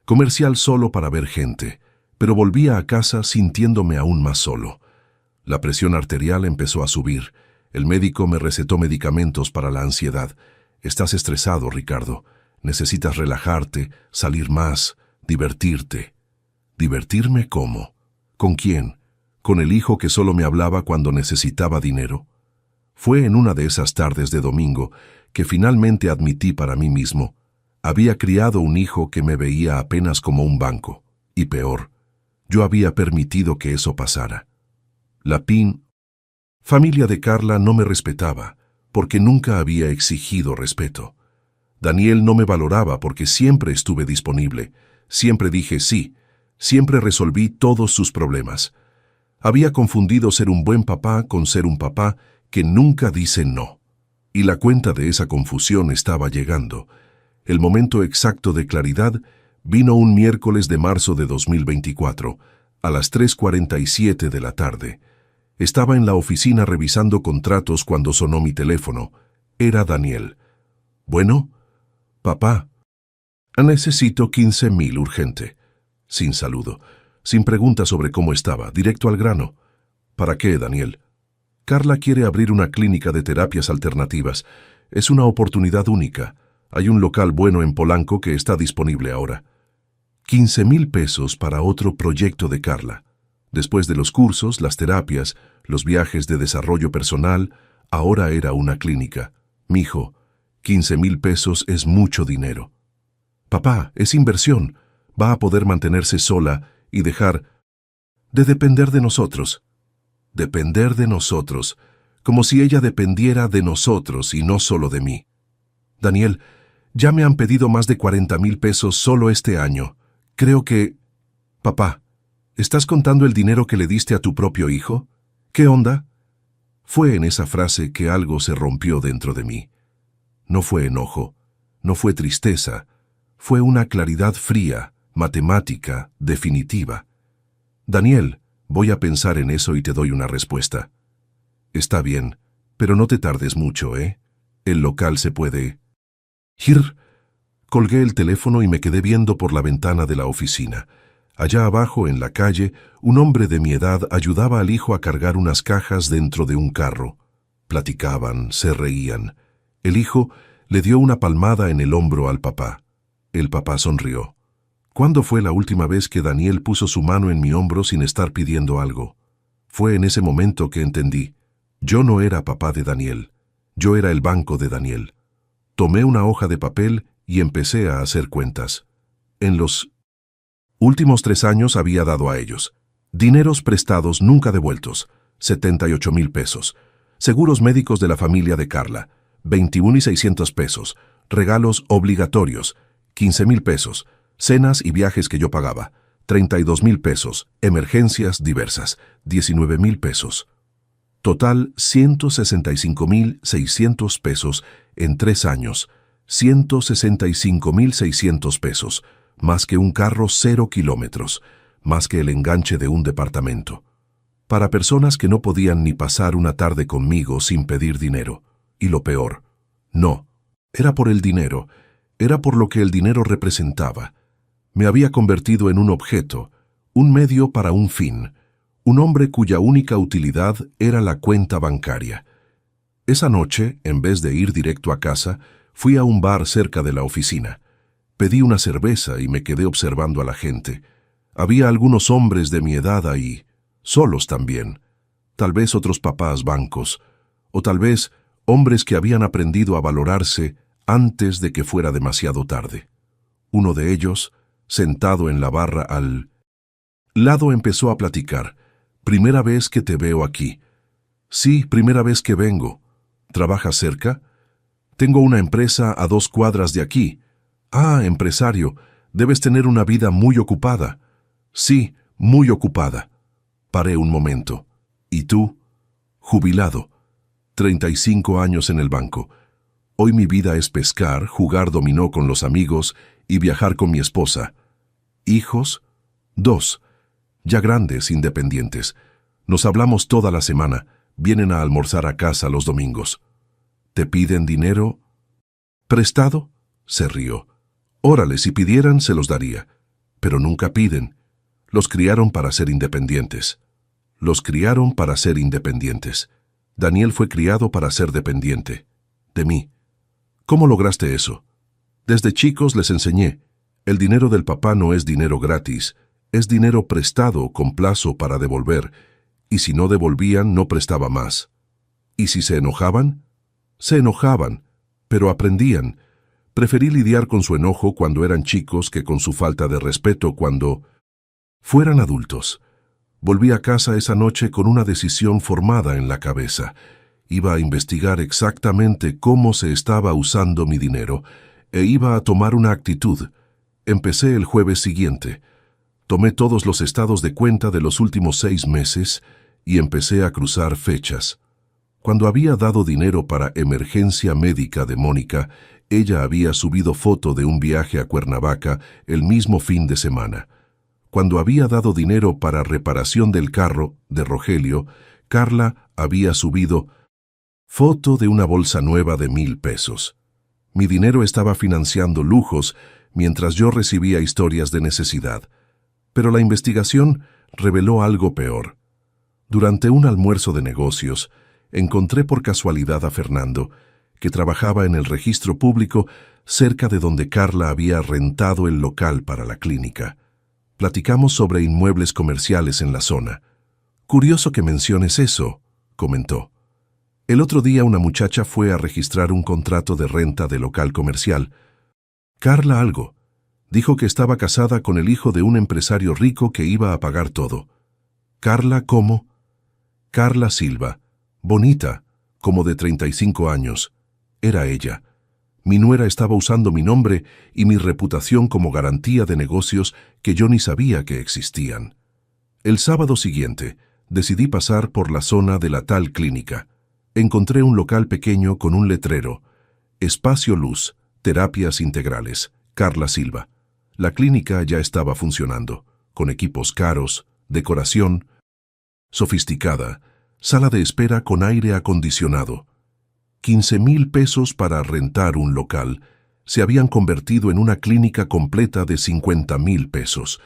comercial solo para ver gente, pero volvía a casa sintiéndome aún más solo. La presión arterial empezó a subir. El médico me recetó medicamentos para la ansiedad. Estás estresado, Ricardo. Necesitas relajarte, salir más, divertirte. ¿Divertirme cómo? ¿Con quién? ¿Con el hijo que solo me hablaba cuando necesitaba dinero? Fue en una de esas tardes de domingo que finalmente admití para mí mismo. Había criado un hijo que me veía apenas como un banco. Y peor, yo había permitido que eso pasara. La familia de Carla no me respetaba, porque nunca había exigido respeto. Daniel no me valoraba porque siempre estuve disponible. Siempre dije sí. Siempre resolví todos sus problemas. Había confundido ser un buen papá con ser un papá que nunca dice no. Y la cuenta de esa confusión estaba llegando. El momento exacto de claridad vino un miércoles de marzo de 2024, a las 3:47 de la tarde. Estaba en la oficina revisando contratos cuando sonó mi teléfono. Era Daniel. «Bueno, papá, necesito 15,000 urgente». Sin saludo, sin pregunta sobre cómo estaba, directo al grano. ¿Para qué, Daniel? Carla quiere abrir una clínica de terapias alternativas. Es una oportunidad única. Hay un local bueno en Polanco que está disponible ahora. 15,000 pesos para otro proyecto de Carla. Después de los cursos, las terapias, los viajes de desarrollo personal, ahora era una clínica. Mijo, 15,000 pesos es mucho dinero. Papá, es inversión. Va a poder mantenerse sola y dejar de depender de nosotros. Depender de nosotros, como si ella dependiera de nosotros y no solo de mí. Daniel, ya me han pedido más de 40,000 pesos solo este año. Creo que... Papá, ¿estás contando el dinero que le diste a tu propio hijo? ¿Qué onda? Fue en esa frase que algo se rompió dentro de mí. No fue enojo, no fue tristeza, fue una claridad fría, matemática, definitiva. Daniel, Voy a pensar en eso y te doy una respuesta. Está bien, pero no te tardes mucho, ¿eh? El local se puede ir. Colgué el teléfono y me quedé viendo por la ventana de la oficina. Allá abajo, en la calle, un hombre de mi edad ayudaba al hijo a cargar unas cajas dentro de un carro. Platicaban, se reían. El hijo le dio una palmada en el hombro al papá. El papá sonrió. ¿Cuándo fue la última vez que Daniel puso su mano en mi hombro sin estar pidiendo algo? Fue en ese momento que entendí. Yo no era papá de Daniel. Yo era el banco de Daniel. Tomé una hoja de papel y empecé a hacer cuentas. En los últimos 3 años había dado a ellos dineros prestados nunca devueltos, 78,000 pesos. Seguros médicos de la familia de Carla, 21,600 pesos. Regalos obligatorios, 15,000 pesos. Cenas y viajes que yo pagaba, 32,000 pesos. Emergencias diversas, 19,000 pesos. Total, 165,600 pesos en 3 años. 165,600 pesos, más que un carro 0 kilómetros, más que el enganche de un departamento. Para personas que no podían ni pasar una tarde conmigo sin pedir dinero. Y lo peor, no, era por el dinero, era por lo que el dinero representaba. Me había convertido en un objeto, un medio para un fin, un hombre cuya única utilidad era la cuenta bancaria. Esa noche, en vez de ir directo a casa, fui a un bar cerca de la oficina. Pedí una cerveza y me quedé observando a la gente. Había algunos hombres de mi edad ahí, solos también. Tal vez otros papás bancos, o tal vez hombres que habían aprendido a valorarse antes de que fuera demasiado tarde. Uno de ellos, sentado en la barra al lado, empezó a platicar. «Primera vez que te veo aquí». «Sí, primera vez que vengo». «¿Trabajas cerca?» «Tengo una empresa a 2 cuadras de aquí». «Ah, empresario, debes tener una vida muy ocupada». «Sí, muy ocupada». Paré un momento. «¿Y tú?» «Jubilado. 35 años en el banco. Hoy mi vida es pescar, jugar dominó con los amigos y viajar con mi esposa». «¿Hijos?» «2. Ya grandes, independientes. Nos hablamos toda la semana. Vienen a almorzar a casa los domingos». «¿Te piden dinero?» «¿Prestado?» Se rió. «Órale, si pidieran, se los daría. Pero nunca piden. Los criaron para ser independientes». Los criaron para ser independientes. Daniel fue criado para ser dependiente. De mí. ¿Cómo lograste eso? Desde chicos les enseñé. El dinero del papá no es dinero gratis. Es dinero prestado con plazo para devolver, y si no devolvían, no prestaba más. ¿Y si se enojaban? Se enojaban, pero aprendían. Preferí lidiar con su enojo cuando eran chicos que con su falta de respeto cuando fueran adultos. Volví a casa esa noche con una decisión formada en la cabeza. Iba a investigar exactamente cómo se estaba usando mi dinero, e iba a tomar una actitud. Empecé el jueves siguiente. Tomé todos los estados de cuenta de los últimos 6 meses y empecé a cruzar fechas. Cuando había dado dinero para emergencia médica de Mónica, ella había subido foto de un viaje a Cuernavaca el mismo fin de semana. Cuando había dado dinero para reparación del carro de Rogelio, Carla había subido foto de una bolsa nueva de 1,000 pesos. Mi dinero estaba financiando lujos mientras yo recibía historias de necesidad. Pero la investigación reveló algo peor. Durante un almuerzo de negocios, encontré por casualidad a Fernando, que trabajaba en el registro público cerca de donde Carla había rentado el local para la clínica. Platicamos sobre inmuebles comerciales en la zona. «Curioso que menciones eso», comentó. El otro día una muchacha fue a registrar un contrato de renta de local comercial. Carla algo. Dijo que estaba casada con el hijo de un empresario rico que iba a pagar todo. «¿Carla cómo?» «Carla Silva. Bonita, como de 35 años. Era ella. Mi nuera estaba usando mi nombre y mi reputación como garantía de negocios que yo ni sabía que existían». El sábado siguiente, decidí pasar por la zona de la tal clínica. Encontré un local pequeño con un letrero. «Espacio Luz, Terapias Integrales, Carla Silva». La clínica ya estaba funcionando, con equipos caros, decoración, Sofisticada, sala de espera con aire acondicionado. 15,000 pesos para rentar un local se habían convertido en una clínica completa de 50,000 pesos.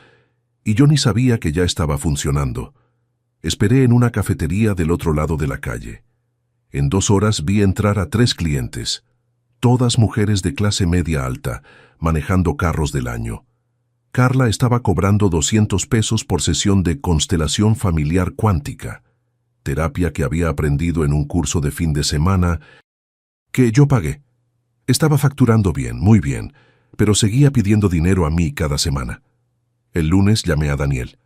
Y yo ni sabía que ya estaba funcionando. Esperé en una cafetería del otro lado de la calle. En 2 horas vi entrar a 3 clientes, todas mujeres de clase media alta, manejando carros del año. Carla estaba cobrando 200 pesos por sesión de constelación familiar cuántica, terapia que había aprendido en un curso de fin de semana que yo pagué. Estaba facturando bien, muy bien, pero seguía pidiendo dinero a mí cada semana. El lunes llamé a Daniel.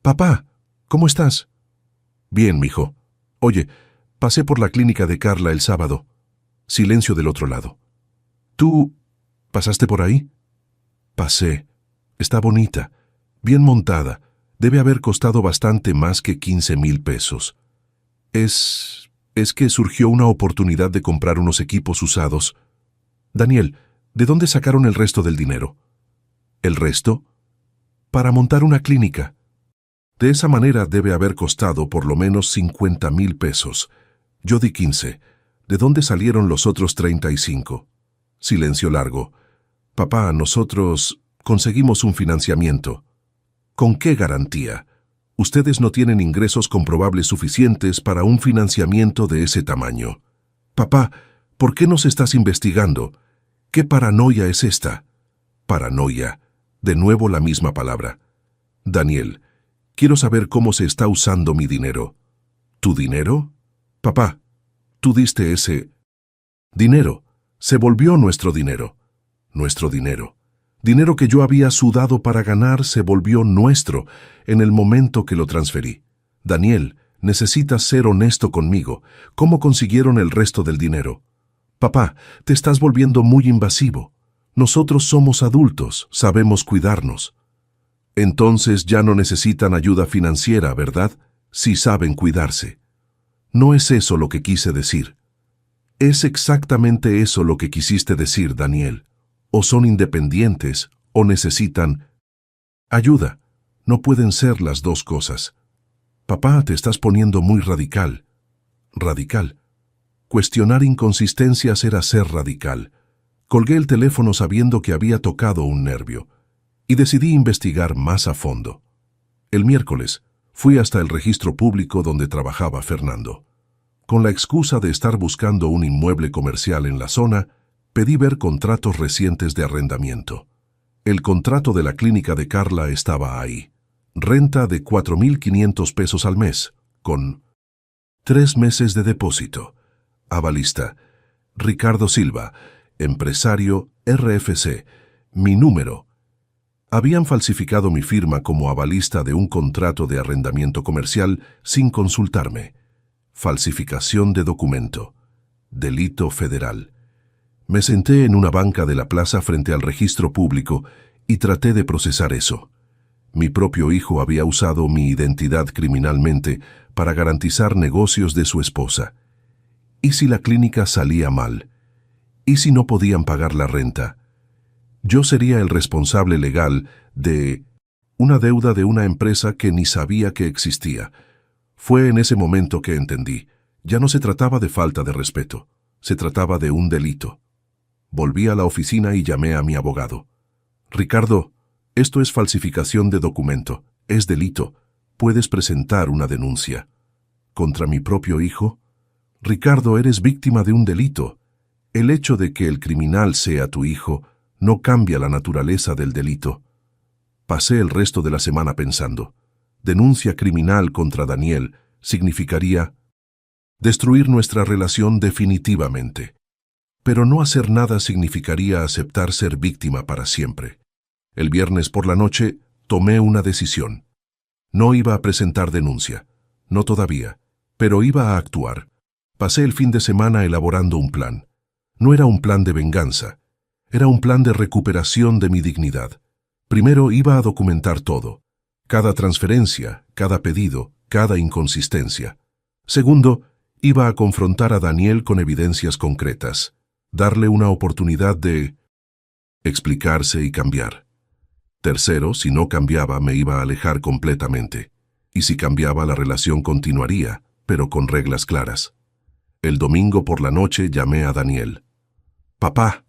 «Papá, ¿cómo estás?» «Bien, mijo. Oye, pasé por la clínica de Carla el sábado». Silencio del otro lado. «¿Tú pasaste por ahí?» «Pasé. Está bonita, bien montada. Debe haber costado bastante más que 15,000 pesos. Es que surgió una oportunidad de comprar unos equipos usados. Daniel, ¿de dónde sacaron el resto del dinero?» «¿El resto?» «Para montar una clínica. De esa manera debe haber costado por lo menos 50,000 pesos. Yo di 15. ¿De dónde salieron los otros 35? Silencio largo. «Papá, nosotros conseguimos un financiamiento». «¿Con qué garantía? Ustedes no tienen ingresos comprobables suficientes para un financiamiento de ese tamaño». «Papá, ¿por qué nos estás investigando? ¿Qué paranoia es esta?» «Paranoia». De nuevo la misma palabra. «Daniel, quiero saber cómo se está usando mi dinero». «¿Tu dinero?» «Papá, tú diste ese dinero. Se volvió nuestro dinero». «Nuestro dinero». Dinero que yo había sudado para ganar se volvió nuestro en el momento que lo transferí. Daniel, necesitas ser honesto conmigo. ¿Cómo consiguieron el resto del dinero? Papá, te estás volviendo muy invasivo. Nosotros somos adultos, sabemos cuidarnos. Entonces ya no necesitan ayuda financiera, ¿verdad? Si saben cuidarse. No es eso lo que quise decir. Es exactamente eso lo que quisiste decir, Daniel. O son independientes, o necesitan ayuda. No pueden ser las dos cosas. Papá, te estás poniendo muy radical. Radical. Cuestionar inconsistencias era ser radical. Colgué el teléfono sabiendo que había tocado un nervio, y decidí investigar más a fondo. El miércoles, fui hasta el registro público donde trabajaba Fernando. Con la excusa de estar buscando un inmueble comercial en la zona, pedí ver contratos recientes de arrendamiento. El contrato de la clínica de Carla estaba ahí. Renta de 4,500 pesos al mes, con 3 meses de depósito. Avalista: Ricardo Silva, empresario, RFC. Mi número. Habían falsificado mi firma como avalista de un contrato de arrendamiento comercial sin consultarme. Falsificación de documento. Delito federal. Me senté en una banca de la plaza frente al registro público y traté de procesar eso. Mi propio hijo había usado mi identidad criminalmente para garantizar negocios de su esposa. ¿Y si la clínica salía mal? ¿Y si no podían pagar la renta? Yo sería el responsable legal de una deuda de una empresa que ni sabía que existía. Fue en ese momento que entendí. Ya no se trataba de falta de respeto. Se trataba de un delito. Volví a la oficina y llamé a mi abogado. «Ricardo, esto es falsificación de documento. Es delito. Puedes presentar una denuncia». ¿Contra mi propio hijo? «Ricardo, eres víctima de un delito. El hecho de que el criminal sea tu hijo no cambia la naturaleza del delito». Pasé el resto de la semana pensando. Denuncia criminal contra Daniel significaría destruir nuestra relación definitivamente. Pero no hacer nada significaría aceptar ser víctima para siempre. El viernes por la noche tomé una decisión. No iba a presentar denuncia. No todavía. Pero iba a actuar. Pasé el fin de semana elaborando un plan. No era un plan de venganza. Era un plan de recuperación de mi dignidad. Primero iba a documentar todo. Cada transferencia, cada pedido, cada inconsistencia. Segundo, iba a confrontar a Daniel con evidencias concretas. Darle una oportunidad de explicarse y cambiar. Tercero, si no cambiaba, me iba a alejar completamente. Y si cambiaba, la relación continuaría, pero con reglas claras. El domingo por la noche llamé a Daniel. «Papá,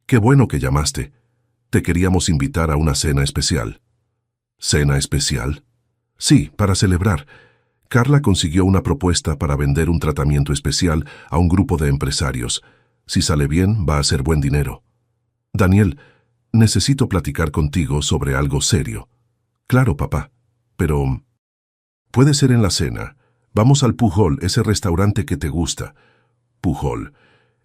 qué bueno que llamaste. Te queríamos invitar a una cena especial». «¿Cena especial?» «Sí, para celebrar. Carla consiguió una propuesta para vender un tratamiento especial a un grupo de empresarios. Si sale bien, va a ser buen dinero». «Daniel, necesito platicar contigo sobre algo serio». «Claro, papá, pero...» «Puede ser en la cena. Vamos al Pujol, ese restaurante que te gusta». «Pujol,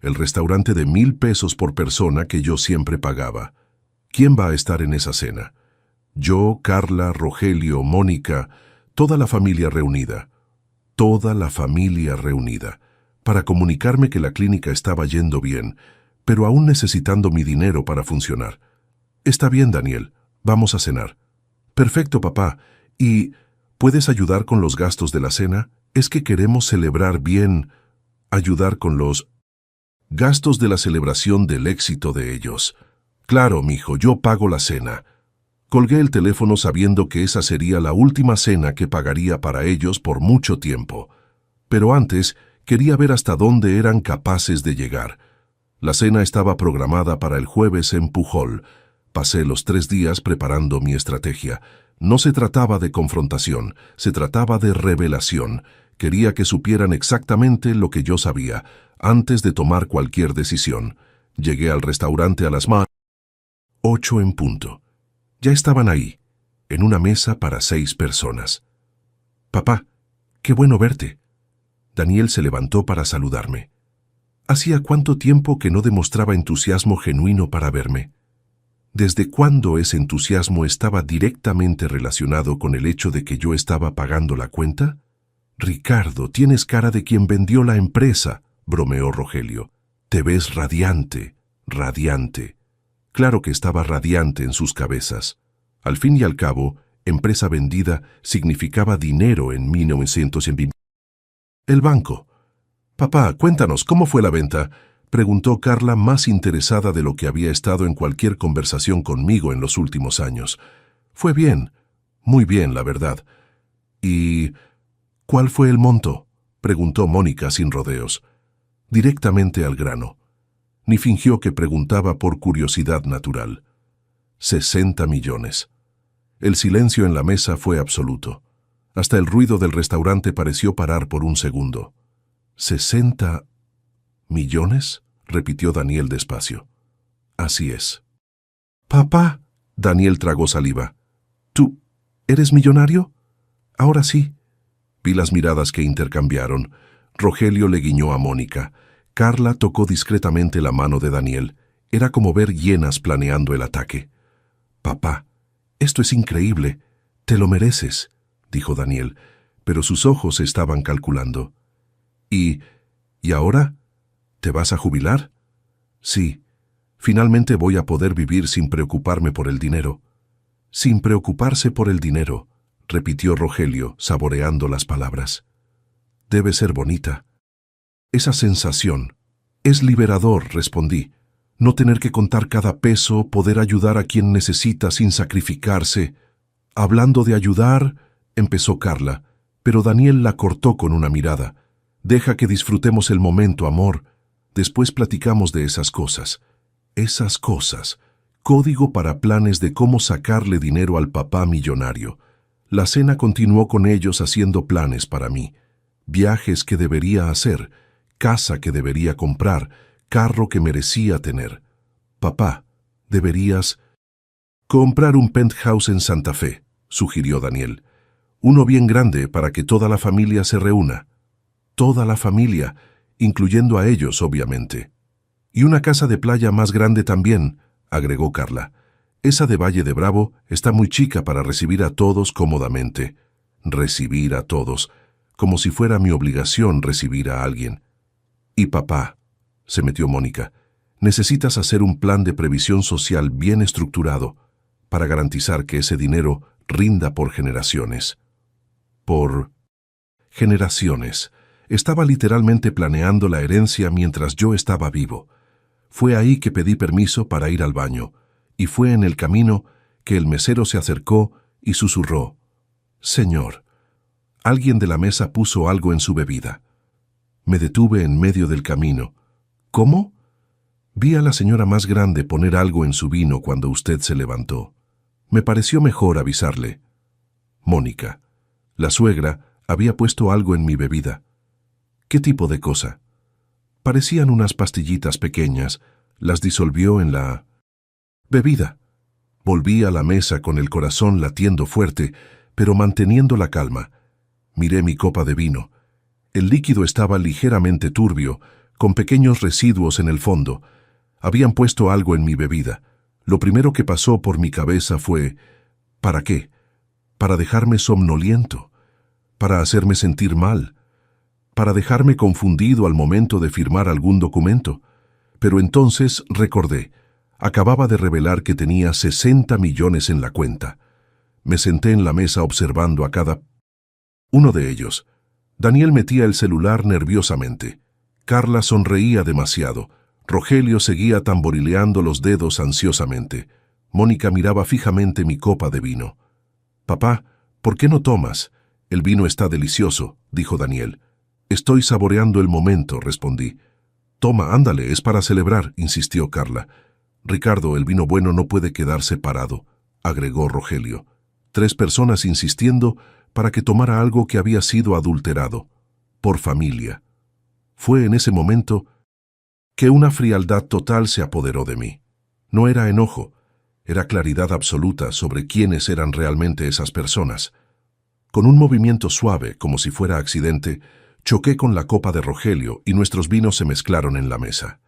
el restaurante de 1,000 pesos por persona que yo siempre pagaba. ¿Quién va a estar en esa cena?» «Yo, Carla, Rogelio, Mónica, toda la familia reunida». Toda la familia reunida, para comunicarme que la clínica estaba yendo bien, pero aún necesitando mi dinero para funcionar. «Está bien, Daniel, vamos a cenar». «Perfecto, papá. ¿Y puedes ayudar con los gastos de la cena? Es que queremos celebrar bien». «Ayudar con los gastos de la celebración del éxito de ellos». «Claro, mijo, yo pago la cena». Colgué el teléfono sabiendo que esa sería la última cena que pagaría para ellos por mucho tiempo. Pero antes quería ver hasta dónde eran capaces de llegar. La cena estaba programada para el jueves en Pujol. Pasé los 3 días preparando mi estrategia. No se trataba de confrontación, se trataba de revelación. Quería que supieran exactamente lo que yo sabía, antes de tomar cualquier decisión. Llegué al restaurante a las 8 en punto. Ya estaban ahí, en una mesa para 6 personas. «Papá, qué bueno verte». Daniel se levantó para saludarme. Hacía cuánto tiempo que no demostraba entusiasmo genuino para verme. ¿Desde cuándo ese entusiasmo estaba directamente relacionado con el hecho de que yo estaba pagando la cuenta? «Ricardo, tienes cara de quien vendió la empresa», bromeó Rogelio. «Te ves radiante, radiante». Claro que estaba radiante en sus cabezas. Al fin y al cabo, empresa vendida significaba dinero en 1920. «El banco». «Papá, cuéntanos, ¿cómo fue la venta?», preguntó Carla, más interesada de lo que había estado en cualquier conversación conmigo en los últimos años. «Fue bien, muy bien, la verdad». «¿Y cuál fue el monto?», preguntó Mónica sin rodeos. Directamente al grano. Ni fingió que preguntaba por curiosidad natural. 60 millones. El silencio en la mesa fue absoluto. Hasta el ruido del restaurante pareció parar por un segundo. «¿60 millones?», repitió Daniel despacio. «Así es». «Papá», Daniel tragó saliva. «¿Tú eres millonario?». «Ahora sí». Vi las miradas que intercambiaron. Rogelio le guiñó a Mónica. Carla tocó discretamente la mano de Daniel. Era como ver hienas planeando el ataque. «Papá, esto es increíble. Te lo mereces», dijo Daniel, pero sus ojos estaban calculando. ¿Y ahora? ¿Te vas a jubilar?» «Sí. Finalmente voy a poder vivir sin preocuparme por el dinero». «Sin preocuparse por el dinero», repitió Rogelio, saboreando las palabras. «Debe ser bonita». «Esa sensación. Es liberador», respondí. «No tener que contar cada peso, poder ayudar a quien necesita sin sacrificarse». «Hablando de ayudar», empezó Carla, pero Daniel la cortó con una mirada. «Deja que disfrutemos el momento, amor. Después platicamos de esas cosas». Esas cosas. Código para planes de cómo sacarle dinero al papá millonario. La cena continuó con ellos haciendo planes para mí. Viajes que debería hacer, casa que debería comprar, carro que merecía tener. «Papá, deberías comprar un penthouse en Santa Fe», sugirió Daniel. «Uno bien grande para que toda la familia se reúna». «Toda la familia, incluyendo a ellos, obviamente». «Y una casa de playa más grande también», agregó Carla. «Esa de Valle de Bravo está muy chica para recibir a todos cómodamente». Recibir a todos, como si fuera mi obligación recibir a alguien. «Y papá», se metió Mónica, «necesitas hacer un plan de previsión social bien estructurado para garantizar que ese dinero rinda por generaciones». Por generaciones. Estaba literalmente planeando la herencia mientras yo estaba vivo. Fue ahí que pedí permiso para ir al baño, y fue en el camino que el mesero se acercó y susurró: «Señor, Alguien de la mesa puso algo en su bebida. Me detuve en medio del camino. ¿Cómo? Vi a la señora más grande poner algo en su vino cuando usted se levantó. Me pareció mejor avisarle. Mónica, la suegra, había puesto algo en mi bebida. ¿Qué tipo de cosa? Parecían unas pastillitas pequeñas. Las disolvió en la bebida. Volví a la mesa con el corazón latiendo fuerte, pero manteniendo la calma. Miré mi copa de vino. El líquido estaba ligeramente turbio, con pequeños residuos en el fondo. Habían puesto algo en mi bebida. Lo primero que pasó por mi cabeza fue, ¿para qué? Para dejarme somnoliento, para hacerme sentir mal, para dejarme confundido al momento de firmar algún documento. Pero entonces recordé, acababa de revelar que tenía 60 millones en la cuenta. Me senté en la mesa observando a cada uno de ellos. Daniel metía el celular nerviosamente. Carla sonreía demasiado. Rogelio seguía tamborileando los dedos ansiosamente. Mónica miraba fijamente mi copa de vino. «Papá, ¿por qué no tomas? El vino está delicioso», dijo Daniel. «Estoy saboreando el momento», respondí. «Toma, ándale, es para celebrar», insistió Carla. «Ricardo, el vino bueno no puede quedar separado», agregó Rogelio. 3 personas insistiendo para que tomara algo que había sido adulterado. Por familia. Fue en ese momento que una frialdad total se apoderó de mí. No era enojo, era claridad absoluta sobre quiénes eran realmente esas personas. Con un movimiento suave, como si fuera accidente, choqué con la copa de Rogelio y nuestros vinos se mezclaron en la mesa.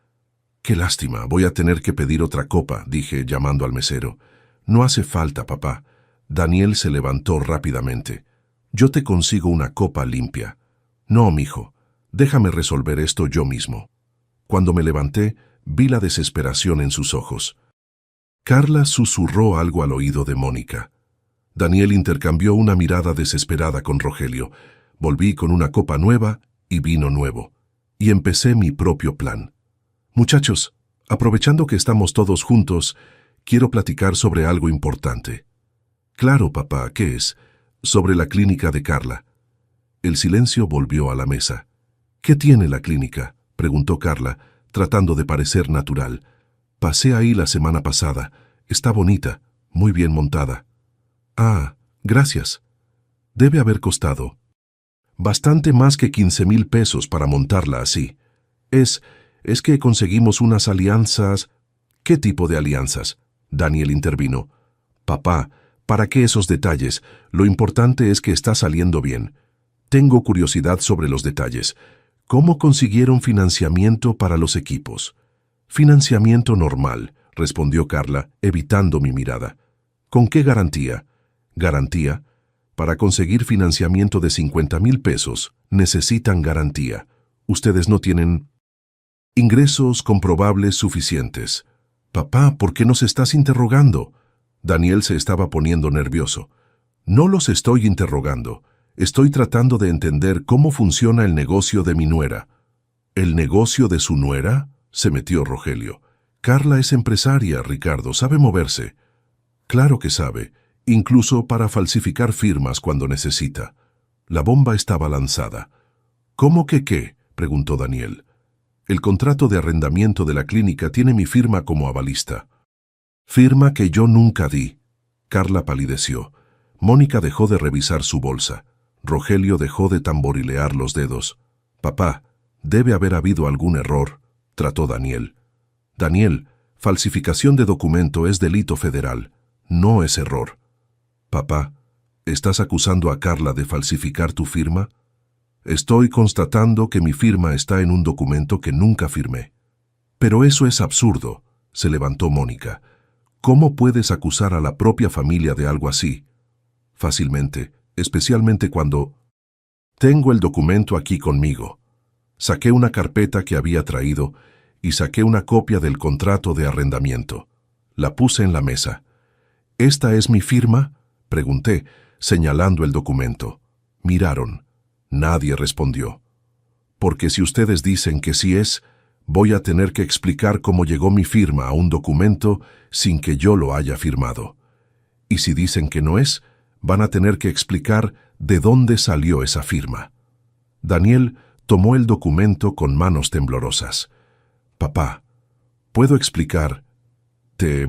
«Qué lástima, voy a tener que pedir otra copa», dije llamando al mesero. «No hace falta, papá». Daniel se levantó rápidamente. «Yo te consigo una copa limpia». «No, mijo, déjame resolver esto yo mismo». Cuando me levanté, vi la desesperación en sus ojos. Carla susurró algo al oído de Mónica. Daniel intercambió una mirada desesperada con Rogelio. Volví con una copa nueva y vino nuevo. Y empecé mi propio plan. «Muchachos, aprovechando que estamos todos juntos, quiero platicar sobre algo importante». «Claro, papá, ¿qué es?» «Sobre la clínica de Carla». El silencio volvió a la mesa. «¿Qué tiene la clínica?», preguntó Carla, tratando de parecer natural. «Pasé ahí la semana pasada. Está bonita, muy bien montada». «Ah, gracias. Debe haber costado bastante más que 15,000 pesos para montarla así. Es que conseguimos unas alianzas». «¿Qué tipo de alianzas?», Daniel intervino. «Papá, ¿para qué esos detalles? Lo importante es que está saliendo bien. Tengo curiosidad sobre los detalles. ¿Cómo consiguieron financiamiento para los equipos?» «Financiamiento normal», respondió Carla, evitando mi mirada. «¿Con qué garantía?» «Garantía. Para conseguir financiamiento de 50,000 pesos, necesitan garantía. Ustedes no tienen ingresos comprobables suficientes». «Papá, ¿por qué nos estás interrogando?» Daniel se estaba poniendo nervioso. «No los estoy interrogando. Estoy tratando de entender cómo funciona el negocio de mi nuera». «¿El negocio de su nuera?», se metió Rogelio. «Carla es empresaria, Ricardo, sabe moverse». «Claro que sabe, incluso para falsificar firmas cuando necesita». La bomba estaba lanzada. «¿Cómo que qué?», preguntó Daniel. «El contrato de arrendamiento de la clínica tiene mi firma como avalista». «Firma que yo nunca di». Carla palideció. Mónica dejó de revisar su bolsa. Rogelio dejó de tamborilear los dedos. «Papá, debe haber habido algún error», trató Daniel. «Daniel, falsificación de documento es delito federal. No es error». «Papá, ¿estás acusando a Carla de falsificar tu firma?» «Estoy constatando que mi firma está en un documento que nunca firmé». «Pero eso es absurdo», se levantó Mónica. «¿Cómo puedes acusar a la propia familia de algo así?» «Fácilmente, especialmente cuando...» «Tengo el documento aquí conmigo». Saqué una carpeta que había traído y saqué una copia del contrato de arrendamiento. La puse en la mesa. «¿Esta es mi firma?», pregunté, señalando el documento. Miraron. Nadie respondió. «Porque si ustedes dicen que sí es, voy a tener que explicar cómo llegó mi firma a un documento sin que yo lo haya firmado. Y si dicen que no es, van a tener que explicar ¿de dónde salió esa firma? Daniel tomó el documento con manos temblorosas. Papá, ¿puedo explicar? Te...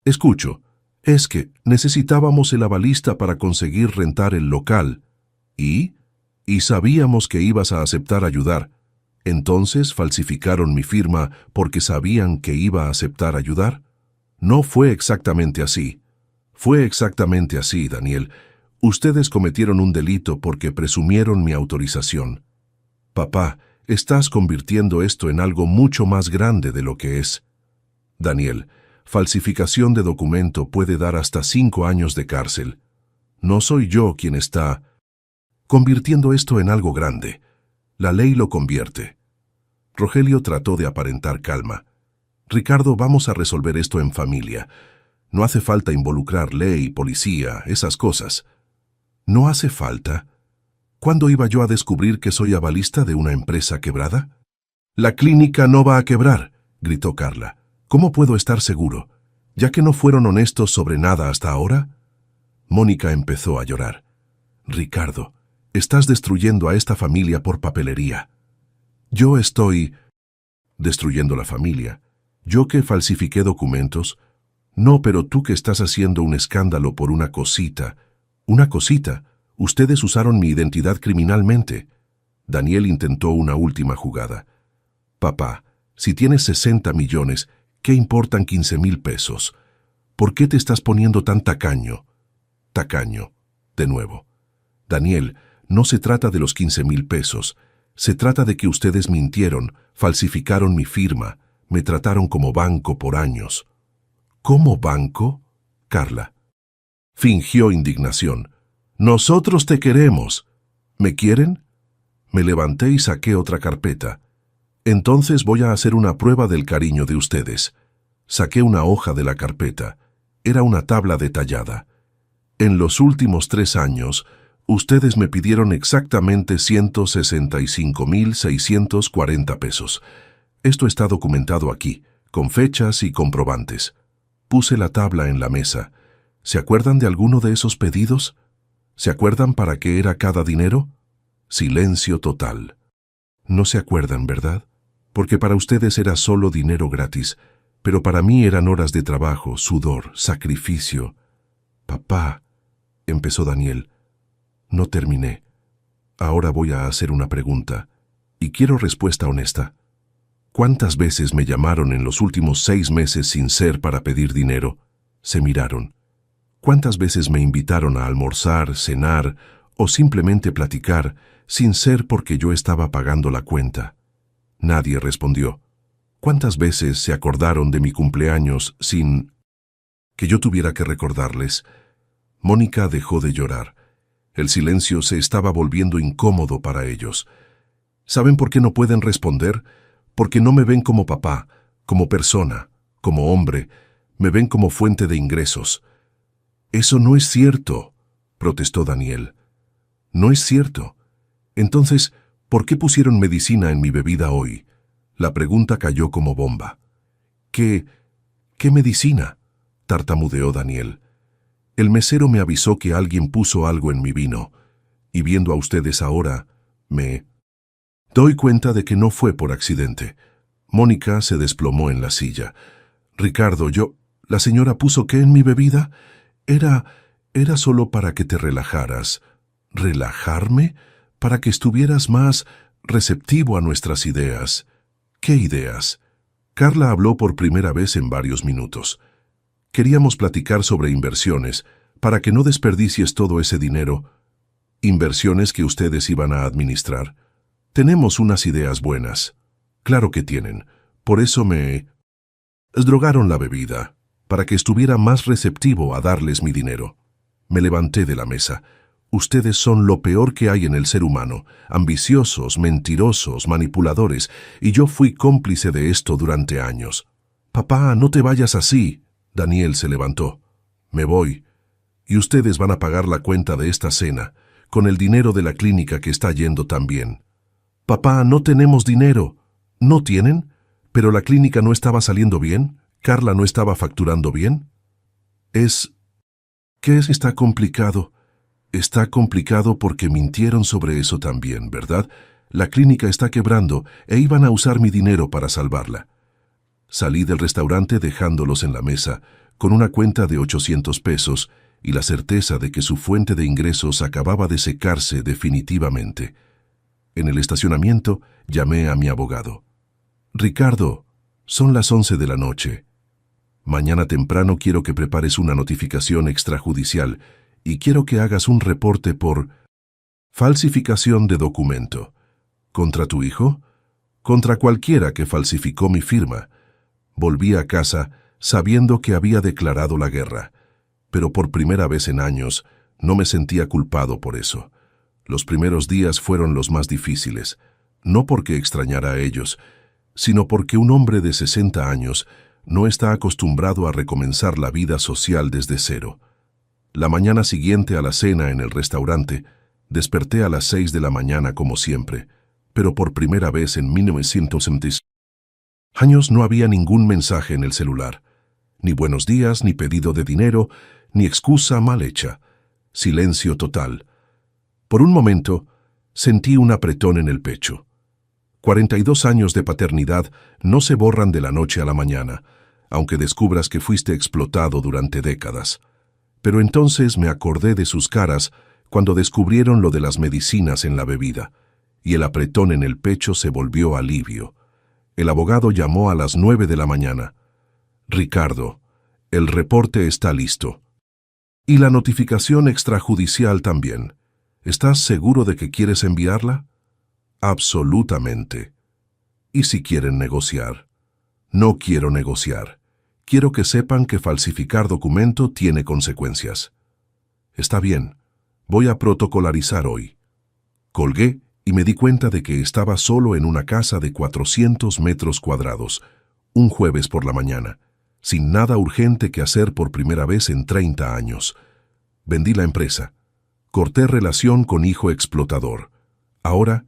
Escucho. Es que necesitábamos el avalista para conseguir rentar el local. ¿Y? Y sabíamos que ibas a aceptar ayudar. ¿Entonces falsificaron mi firma porque sabían que iba a aceptar ayudar? No fue exactamente así. Fue exactamente así, Daniel. Ustedes cometieron un delito porque presumieron mi autorización. Papá, estás convirtiendo esto en algo mucho más grande de lo que es. Daniel, falsificación de documento puede dar hasta 5 años de cárcel. No soy yo quien está convirtiendo esto en algo grande. La ley lo convierte. Rogelio trató de aparentar calma. Ricardo, vamos a resolver esto en familia. No hace falta involucrar ley, policía, esas cosas. ¿No hace falta? ¿Cuándo iba yo a descubrir que soy avalista de una empresa quebrada? La clínica no va a quebrar, gritó Carla. ¿Cómo puedo estar seguro? ¿Ya que no fueron honestos sobre nada hasta ahora? Mónica empezó a llorar. Ricardo, estás destruyendo a esta familia por papelería. Yo estoy destruyendo la familia. ¿Yo que falsifiqué documentos? No, pero tú que estás haciendo un escándalo por una cosita. Una cosita. Ustedes usaron mi identidad criminalmente. Daniel intentó una última jugada. Papá, si tienes 60 millones, ¿qué importan 15,000 pesos? ¿Por qué te estás poniendo tan tacaño? Tacaño. De nuevo. Daniel, no se trata de los 15,000 pesos. Se trata de que ustedes mintieron, falsificaron mi firma, me trataron como banco por años. ¿Cómo banco? Carla. Fingió indignación. Nosotros te queremos. ¿Me quieren? Me levanté y saqué otra carpeta. Entonces voy a hacer una prueba del cariño de ustedes. Saqué una hoja de la carpeta. Era una tabla detallada. En los últimos 3 años, ustedes me pidieron exactamente 165,640 pesos. Esto está documentado aquí, con fechas y comprobantes. Puse la tabla en la mesa. ¿Se acuerdan de alguno de esos pedidos? ¿Se acuerdan para qué era cada dinero? Silencio total. No se acuerdan, ¿verdad? Porque para ustedes era solo dinero gratis, pero para mí eran horas de trabajo, sudor, sacrificio. Papá, empezó Daniel. No terminé. Ahora voy a hacer una pregunta, y quiero respuesta honesta. ¿Cuántas veces me llamaron en los últimos 6 meses sin ser para pedir dinero? Se miraron. ¿Cuántas veces me invitaron a almorzar, cenar o simplemente platicar sin ser porque yo estaba pagando la cuenta? Nadie respondió. ¿Cuántas veces se acordaron de mi cumpleaños sin que yo tuviera que recordarles? Mónica dejó de llorar. El silencio se estaba volviendo incómodo para ellos. ¿Saben por qué no pueden responder? Porque no me ven como papá, como persona, como hombre. Me ven como fuente de ingresos. Eso no es cierto, protestó Daniel. No es cierto. Entonces, ¿por qué pusieron medicina en mi bebida hoy? La pregunta cayó como bomba. ¿Qué medicina? Tartamudeó Daniel. El mesero me avisó que alguien puso algo en mi vino, y viendo a ustedes ahora, me doy cuenta de que no fue por accidente. Mónica se desplomó en la silla. Ricardo, ¿la señora puso qué en mi bebida? Era solo para que te relajaras. ¿Relajarme? Para que estuvieras más receptivo a nuestras ideas. ¿Qué ideas? Carla habló por primera vez en varios minutos. Queríamos platicar sobre inversiones, para que no desperdicies todo ese dinero. Inversiones que ustedes iban a administrar. Tenemos unas ideas buenas. Claro que tienen. Por eso me drogaron la bebida, para que estuviera más receptivo a darles mi dinero. Me levanté de la mesa. Ustedes son lo peor que hay en el ser humano, ambiciosos, mentirosos, manipuladores, y yo fui cómplice de esto durante años. Papá, no te vayas así. Daniel se levantó. Me voy. Y ustedes van a pagar la cuenta de esta cena, con el dinero de la clínica que está yendo tan bien. Papá, no tenemos dinero. ¿No tienen? ¿Pero la clínica no estaba saliendo bien? ¿Carla no estaba facturando bien? ¿Qué es? Está complicado. Está complicado porque mintieron sobre eso también, ¿verdad? La clínica está quebrando e iban a usar mi dinero para salvarla. Salí del restaurante dejándolos en la mesa, con una cuenta de 800 pesos y la certeza de que su fuente de ingresos acababa de secarse definitivamente. En el estacionamiento llamé a mi abogado. Ricardo, son las 11 de la noche. Mañana temprano quiero que prepares una notificación extrajudicial y quiero que hagas un reporte por falsificación de documento. ¿Contra tu hijo? Contra cualquiera que falsificó mi firma. Volví a casa sabiendo que había declarado la guerra, pero por primera vez en años no me sentía culpado por eso. Los primeros días fueron los más difíciles, no porque extrañara a ellos, sino porque un hombre de 60 años no está acostumbrado a recomenzar la vida social desde cero. La mañana siguiente a la cena en el restaurante, desperté a las 6 de la mañana como siempre, pero por primera vez en 1970 años no había ningún mensaje en el celular. Ni buenos días, ni pedido de dinero, ni excusa mal hecha. Silencio total. Por un momento, sentí un apretón en el pecho. 42 años de paternidad no se borran de la noche a la mañana, aunque descubras que fuiste explotado durante décadas. Pero entonces me acordé de sus caras cuando descubrieron lo de las medicinas en la bebida, y el apretón en el pecho se volvió alivio. El abogado llamó a las 9 de la mañana. Ricardo, el reporte está listo. Y la notificación extrajudicial también. ¿Estás seguro de que quieres enviarla? Absolutamente. ¿Y si quieren negociar? No quiero negociar. Quiero que sepan que falsificar documento tiene consecuencias. Está bien. Voy a protocolarizar hoy. Colgué y me di cuenta de que estaba solo en una casa de 400 metros cuadrados, un jueves por la mañana, sin nada urgente que hacer por primera vez en 30 años. Vendí la empresa. Corté relación con hijo explotador. Ahora,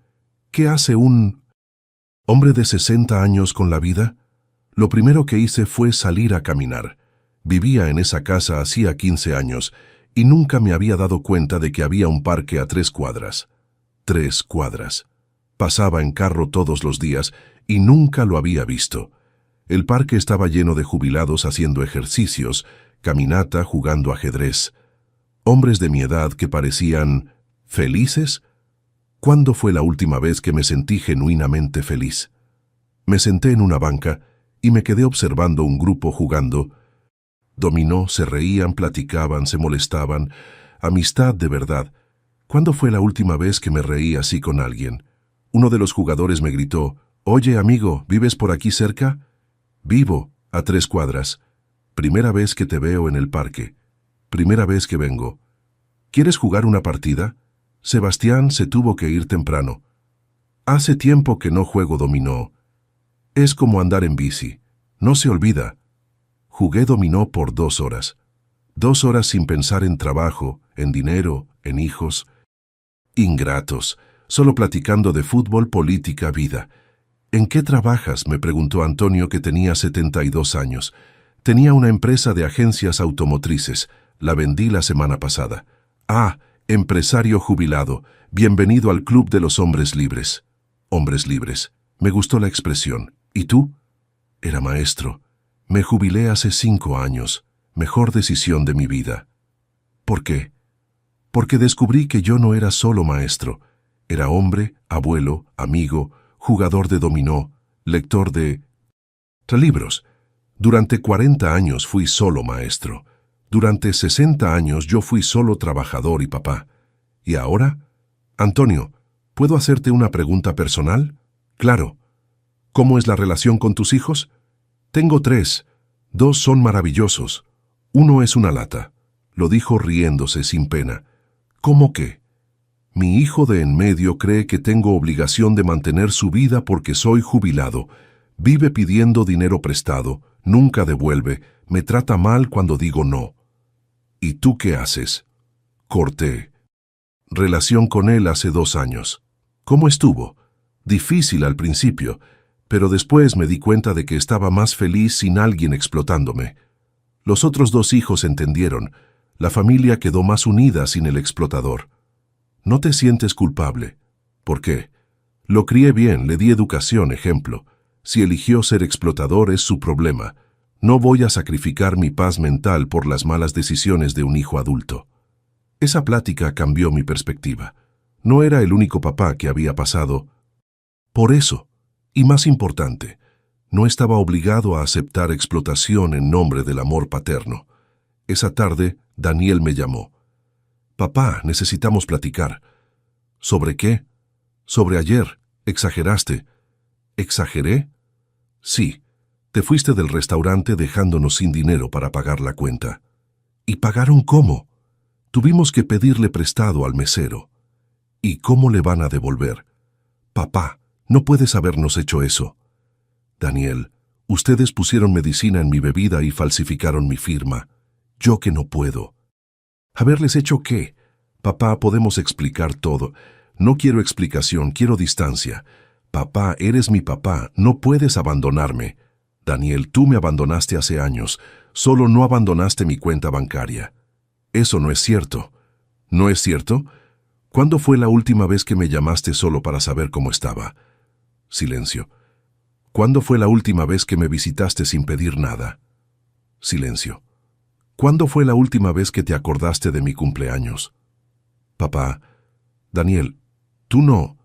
¿qué hace un hombre de 60 años con la vida? Lo primero que hice fue salir a caminar. Vivía en esa casa hacía 15 años y nunca me había dado cuenta de que había un parque a 3 cuadras. 3 cuadras. Pasaba en carro todos los días y nunca lo había visto. El parque estaba lleno de jubilados haciendo ejercicios, caminata, jugando ajedrez. Hombres de mi edad que parecían felices. ¿Cuándo fue la última vez que me sentí genuinamente feliz? Me senté en una banca y me quedé observando un grupo jugando. Dominó, se reían, platicaban, se molestaban. Amistad de verdad. ¿Cuándo fue la última vez que me reí así con alguien? Uno de los jugadores me gritó, «Oye, amigo, ¿vives por aquí cerca?» «Vivo, a 3 cuadras. Primera vez que te veo en el parque. Primera vez que vengo. ¿Quieres jugar una partida?» Sebastián se tuvo que ir temprano. «Hace tiempo que no juego dominó. Es como andar en bici. No se olvida». Jugué dominó por 2 horas. 2 horas sin pensar en trabajo, en dinero, en hijos. Ingratos, solo platicando de fútbol, política, vida. «¿En qué trabajas?», me preguntó Antonio, que tenía 72 años. Tenía una empresa de agencias automotrices. La vendí la semana pasada. «Ah, empresario jubilado. Bienvenido al Club de los Hombres Libres». Hombres libres. Me gustó la expresión. «¿Y tú?» Era maestro. Me jubilé hace 5 años. Mejor decisión de mi vida. ¿Por qué? Porque descubrí que yo no era solo maestro. Era hombre, abuelo, amigo, jugador de dominó, lector de libros. Durante 40 años fui solo maestro. Durante 60 años yo fui solo trabajador y papá. ¿Y ahora? Antonio, ¿puedo hacerte una pregunta personal? Claro. ¿Cómo es la relación con tus hijos? Tengo 3. 2 son maravillosos. Uno es una lata. Lo dijo riéndose sin pena. ¿Cómo qué? Mi hijo de en medio cree que tengo obligación de mantener su vida porque soy jubilado. Vive pidiendo dinero prestado, nunca devuelve, me trata mal cuando digo no. ¿Y tú qué haces? Corté relación con él hace 2 años. ¿Cómo estuvo? Difícil al principio, pero después me di cuenta de que estaba más feliz sin alguien explotándome. Los otros 2 hijos entendieron. La familia quedó más unida sin el explotador. No te sientes culpable. ¿Por qué? Lo crié bien, le di educación, ejemplo. Si eligió ser explotador es su problema. No voy a sacrificar mi paz mental por las malas decisiones de un hijo adulto. Esa plática cambió mi perspectiva. No era el único papá que había pasado por eso. Y más importante, no estaba obligado a aceptar explotación en nombre del amor paterno. Esa tarde, Daniel me llamó. Papá, necesitamos platicar. ¿Sobre qué? Sobre ayer. Exageraste. ¿Exageré? Sí. Te fuiste del restaurante dejándonos sin dinero para pagar la cuenta. ¿Y pagaron cómo? Tuvimos que pedirle prestado al mesero. ¿Y cómo le van a devolver? Papá, no puedes habernos hecho eso. Daniel, ustedes pusieron medicina en mi bebida y falsificaron mi firma. Yo que no puedo. ¿Haberles hecho qué? Papá, podemos explicar todo. No quiero explicación, quiero distancia. Papá, eres mi papá, no puedes abandonarme. Daniel, tú me abandonaste hace años, solo no abandonaste mi cuenta bancaria. Eso no es cierto. ¿No es cierto? ¿Cuándo fue la última vez que me llamaste solo para saber cómo estaba? Silencio. ¿Cuándo fue la última vez que me visitaste sin pedir nada? Silencio. ¿Cuándo fue la última vez que te acordaste de mi cumpleaños? Papá, Daniel, tú no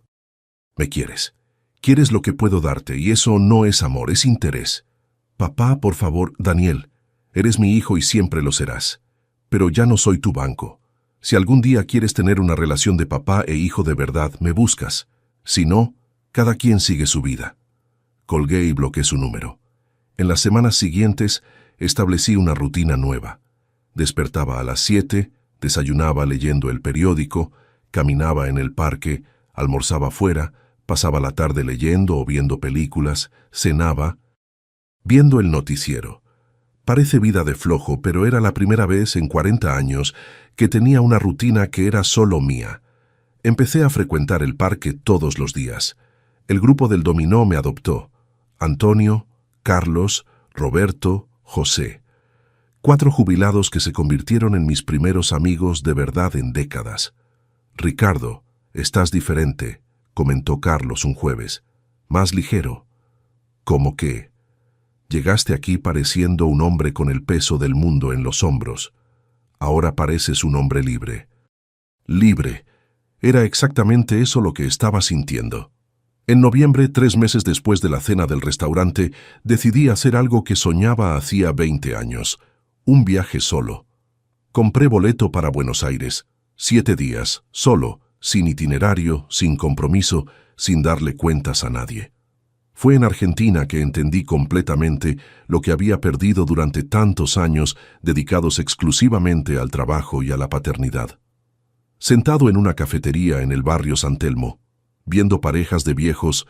me quieres. Quieres lo que puedo darte y eso no es amor, es interés. Papá, por favor, Daniel, eres mi hijo y siempre lo serás. Pero ya no soy tu banco. Si algún día quieres tener una relación de papá e hijo de verdad, me buscas. Si no, cada quien sigue su vida. Colgué y bloqueé su número. En las semanas siguientes, establecí una rutina nueva. Despertaba a las 7, desayunaba leyendo el periódico, caminaba en el parque, almorzaba fuera, pasaba la tarde leyendo o viendo películas, cenaba, viendo el noticiero. Parece vida de flojo, pero era la primera vez en 40 años que tenía una rutina que era solo mía. Empecé a frecuentar el parque todos los días. El grupo del dominó me adoptó. Antonio, Carlos, Roberto, José. 4 jubilados que se convirtieron en mis primeros amigos de verdad en décadas. Ricardo, estás diferente, comentó Carlos un jueves. Más ligero. ¿Cómo qué? Llegaste aquí pareciendo un hombre con el peso del mundo en los hombros. Ahora pareces un hombre libre. Libre. Era exactamente eso lo que estaba sintiendo. En noviembre, 3 meses después de la cena del restaurante, decidí hacer algo que soñaba hacía 20 años. Un viaje solo. Compré boleto para Buenos Aires. 7 días, solo, sin itinerario, sin compromiso, sin darle cuentas a nadie. Fue en Argentina que entendí completamente lo que había perdido durante tantos años dedicados exclusivamente al trabajo y a la paternidad. Sentado en una cafetería en el barrio San Telmo, viendo parejas de viejos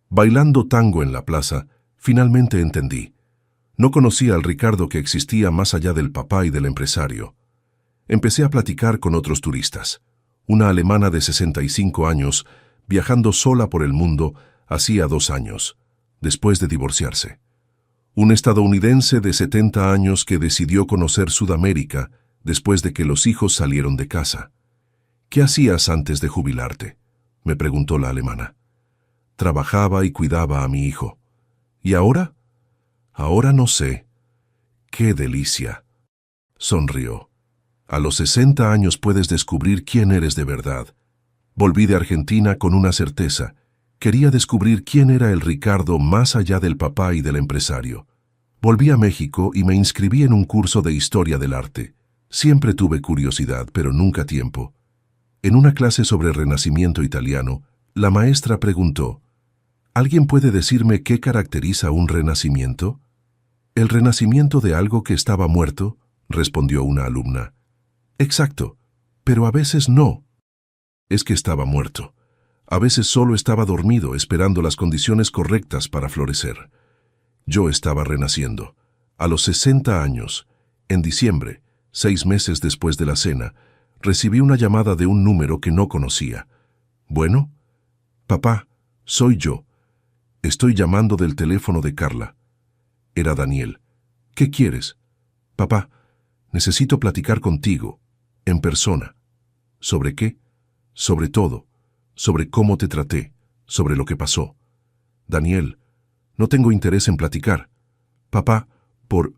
bailando tango en la plaza, finalmente entendí. No conocía al Ricardo que existía más allá del papá y del empresario. Empecé a platicar con otros turistas. Una alemana de 65 años, viajando sola por el mundo, hacía 2 años, después de divorciarse. Un estadounidense de 70 años que decidió conocer Sudamérica después de que los hijos salieron de casa. ¿Qué hacías antes de jubilarte?, me preguntó la alemana. Trabajaba y cuidaba a mi hijo. ¿Y ahora? Ahora no sé. ¡Qué delicia! Sonrió. A los 60 años puedes descubrir quién eres de verdad. Volví de Argentina con una certeza. Quería descubrir quién era el Ricardo más allá del papá y del empresario. Volví a México y me inscribí en un curso de historia del arte. Siempre tuve curiosidad, pero nunca tiempo. En una clase sobre Renacimiento italiano, la maestra preguntó, ¿alguien puede decirme qué caracteriza un renacimiento? ¿El renacimiento de algo que estaba muerto?, respondió una alumna. Exacto, pero a veces no. Es que estaba muerto. A veces solo estaba dormido, esperando las condiciones correctas para florecer. Yo estaba renaciendo. A los 60 años, en diciembre, 6 meses después de la cena, recibí una llamada de un número que no conocía. Bueno, papá, soy yo. Estoy llamando del teléfono de Carla. Era Daniel. ¿Qué quieres? Papá, Necesito platicar contigo, en persona. ¿Sobre qué? Sobre todo. Sobre cómo te traté, sobre lo que pasó. Daniel, no tengo interés en platicar. Papá, por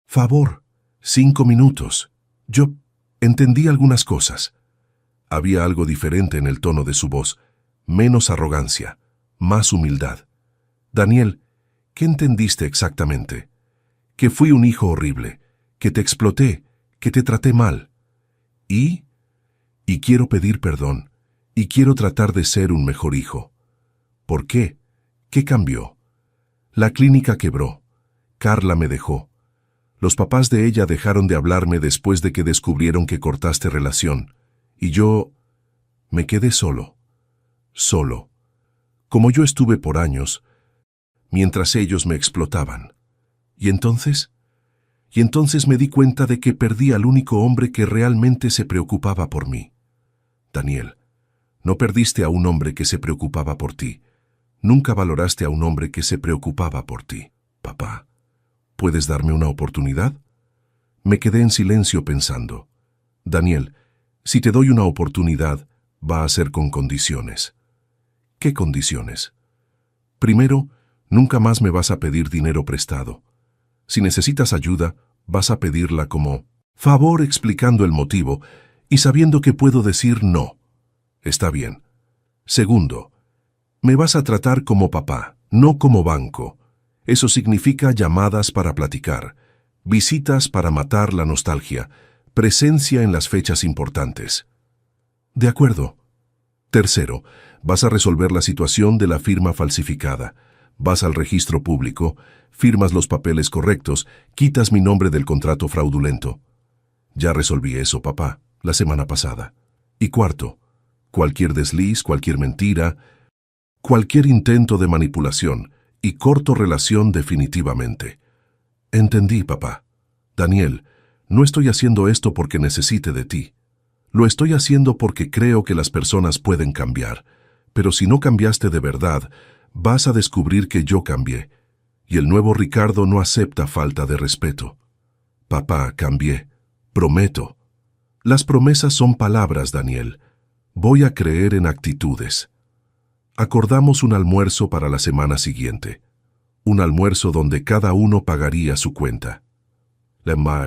favor, 5 minutos. Yo entendí algunas cosas. Había algo diferente en el tono de su voz, menos arrogancia, más humildad. Daniel, ¿qué entendiste exactamente? Que fui un hijo horrible, que te exploté, que te traté mal. Y quiero pedir perdón, y quiero tratar de ser un mejor hijo. ¿Por qué? ¿Qué cambió? La clínica quebró. Carla me dejó. Los papás de ella dejaron de hablarme después de que descubrieron que cortaste relación. Y yo me quedé solo. Solo. Como yo estuve por años, mientras ellos me explotaban. ¿Y entonces? Y entonces me di cuenta de que perdí al único hombre que realmente se preocupaba por mí. Daniel, no perdiste a un hombre que se preocupaba por ti. Nunca valoraste a un hombre que se preocupaba por ti. Papá, ¿puedes darme una oportunidad? Me quedé en silencio pensando. Daniel, si te doy una oportunidad, va a ser con condiciones. ¿Qué condiciones? Primero, nunca más me vas a pedir dinero prestado. Si necesitas ayuda, vas a pedirla como favor, explicando el motivo y sabiendo que puedo decir no. Está bien. Segundo, me vas a tratar como papá, no como banco. Eso significa llamadas para platicar, visitas para matar la nostalgia, presencia en las fechas importantes. De acuerdo. Tercero, vas a resolver la situación de la firma falsificada. Vas al registro público, firmas los papeles correctos, quitas mi nombre del contrato fraudulento. Ya resolví eso, papá, la semana pasada. Y cuarto, cualquier desliz, cualquier mentira, cualquier intento de manipulación, y corto relación definitivamente. Entendí, papá. Daniel, no estoy haciendo esto porque necesite de ti. Lo estoy haciendo porque creo que las personas pueden cambiar. Pero si no cambiaste de verdad, vas a descubrir que yo cambié. Y el nuevo Ricardo no acepta falta de respeto. Papá, cambié. Prometo. Las promesas son palabras, Daniel. Voy a creer en actitudes. Acordamos un almuerzo para la semana siguiente. Un almuerzo donde cada uno pagaría su cuenta. La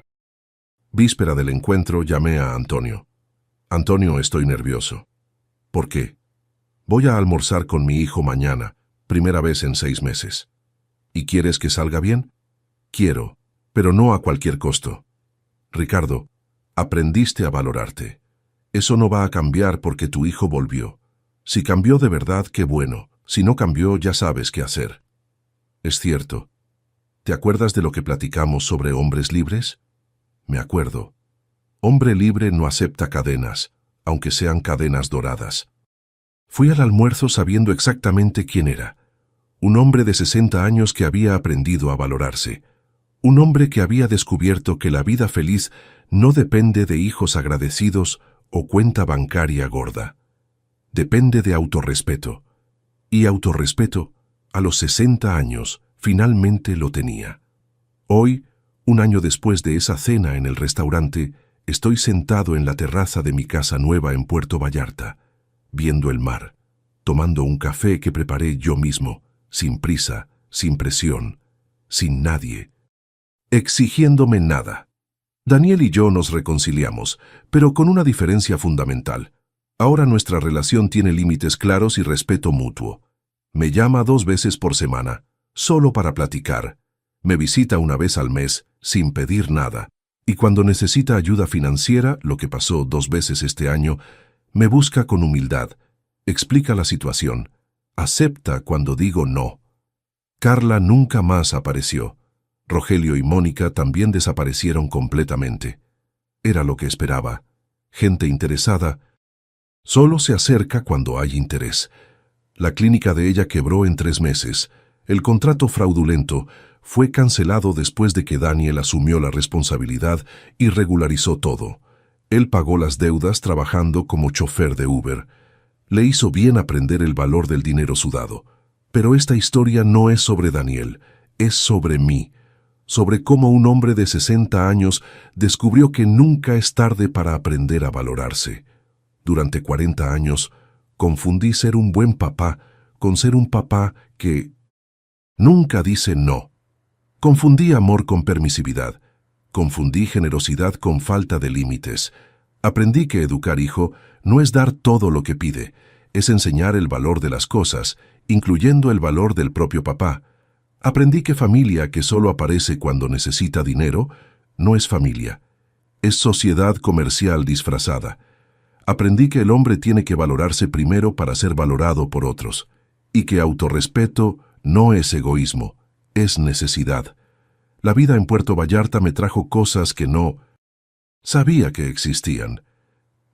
víspera del encuentro llamé a Antonio. Antonio, estoy nervioso. ¿Por qué? Voy a almorzar con mi hijo mañana, primera vez en 6 meses. ¿Y quieres que salga bien? Quiero, pero no a cualquier costo. Ricardo, aprendiste a valorarte. Eso no va a cambiar porque tu hijo volvió. Si cambió de verdad, qué bueno. Si no cambió, ya sabes qué hacer. Es cierto. ¿Te acuerdas de lo que platicamos sobre hombres libres? Me acuerdo. Hombre libre no acepta cadenas, aunque sean cadenas doradas. Fui al almuerzo sabiendo exactamente quién era. Un hombre de 60 años que había aprendido a valorarse. Un hombre que había descubierto que la vida feliz no depende de hijos agradecidos o cuenta bancaria gorda. Depende de autorrespeto. Y autorrespeto, a los 60 años, finalmente lo tenía. Hoy, un año después de esa cena en el restaurante, estoy sentado en la terraza de mi casa nueva en Puerto Vallarta, viendo el mar, tomando un café que preparé yo mismo, sin prisa, sin presión, sin nadie, exigiéndome nada. Daniel y yo nos reconciliamos, pero con una diferencia fundamental. Ahora nuestra relación tiene límites claros y respeto mutuo. Me llama 2 veces por semana, solo para platicar. Me visita 1 vez al mes, sin pedir nada. Y cuando necesita ayuda financiera, lo que pasó 2 veces este año, me busca con humildad, explica la situación, acepta cuando digo no. Carla nunca más apareció. Rogelio y Mónica también desaparecieron completamente. Era lo que esperaba. Gente interesada solo se acerca cuando hay interés. La clínica de ella quebró en 3 meses. El contrato fraudulento fue cancelado después de que Daniel asumió la responsabilidad y regularizó todo. Él pagó las deudas trabajando como chofer de Uber. Le hizo bien aprender el valor del dinero sudado. Pero esta historia no es sobre Daniel, es sobre mí. sobre cómo un hombre de 60 años descubrió que nunca es tarde para aprender a valorarse. Durante 40 años, confundí ser un buen papá con ser un papá que nunca dice no. Confundí amor con permisividad. Confundí generosidad con falta de límites. Aprendí que educar hijo no es dar todo lo que pide, es enseñar el valor de las cosas, incluyendo el valor del propio papá. Aprendí que familia que solo aparece cuando necesita dinero no es familia, es sociedad comercial disfrazada. Aprendí que el hombre tiene que valorarse primero para ser valorado por otros, y que autorrespeto no es egoísmo, es necesidad. La vida en Puerto Vallarta me trajo cosas que no sabía que existían.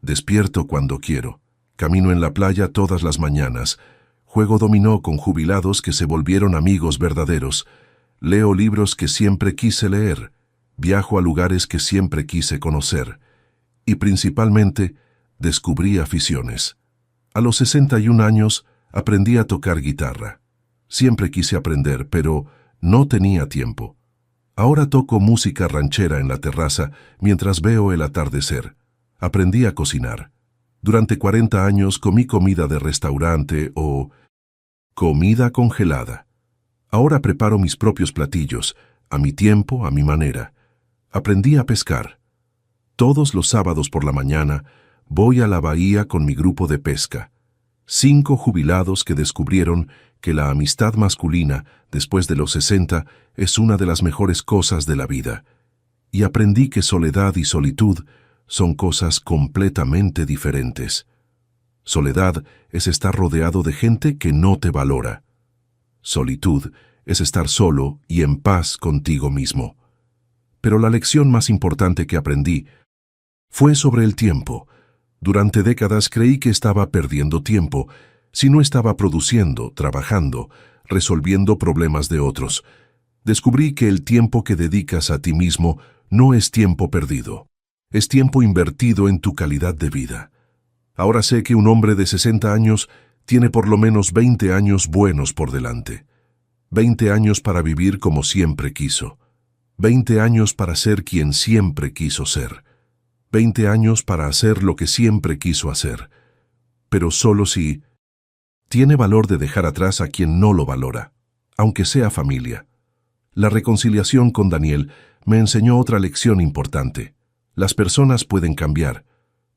Despierto cuando quiero, camino en la playa todas las mañanas, juego dominó con jubilados que se volvieron amigos verdaderos, leo libros que siempre quise leer, viajo a lugares que siempre quise conocer, y principalmente descubrí aficiones. A los 61 años aprendí a tocar guitarra. Siempre quise aprender, pero no tenía tiempo. Ahora toco música ranchera en la terraza mientras veo el atardecer. Aprendí a cocinar. Durante 40 años comí comida de restaurante o comida congelada. Ahora preparo mis propios platillos, a mi tiempo, a mi manera. Aprendí a pescar. Todos los sábados por la mañana voy a la bahía con mi grupo de pesca. 5 jubilados que descubrieron que la amistad masculina, después de los 60, es una de las mejores cosas de la vida. Y aprendí que soledad y solitud son cosas completamente diferentes. Soledad es estar rodeado de gente que no te valora. Solitud es estar solo y en paz contigo mismo. Pero la lección más importante que aprendí fue sobre el tiempo. Durante décadas creí que estaba perdiendo tiempo, si no estaba produciendo, trabajando, resolviendo problemas de otros. Descubrí que el tiempo que dedicas a ti mismo no es tiempo perdido, es tiempo invertido en tu calidad de vida. Ahora sé que un hombre de 60 años tiene por lo menos 20 años buenos por delante. 20 años para vivir como siempre quiso. 20 años para ser quien siempre quiso ser. 20 años para hacer lo que siempre quiso hacer. Pero solo si tiene valor de dejar atrás a quien no lo valora, aunque sea familia. La reconciliación con Daniel me enseñó otra lección importante. Las personas pueden cambiar,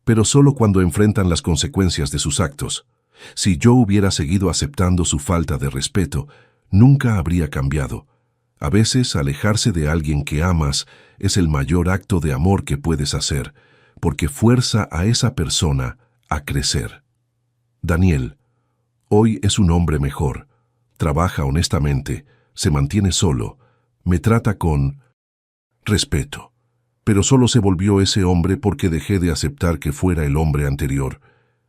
pero solo cuando enfrentan las consecuencias de sus actos. Si yo hubiera seguido aceptando su falta de respeto, nunca habría cambiado. A veces, alejarse de alguien que amas es el mayor acto de amor que puedes hacer, porque fuerza a esa persona a crecer. Daniel, hoy es un hombre mejor, trabaja honestamente, se mantiene solo, me trata con respeto. Pero solo se volvió ese hombre porque dejé de aceptar que fuera el hombre anterior.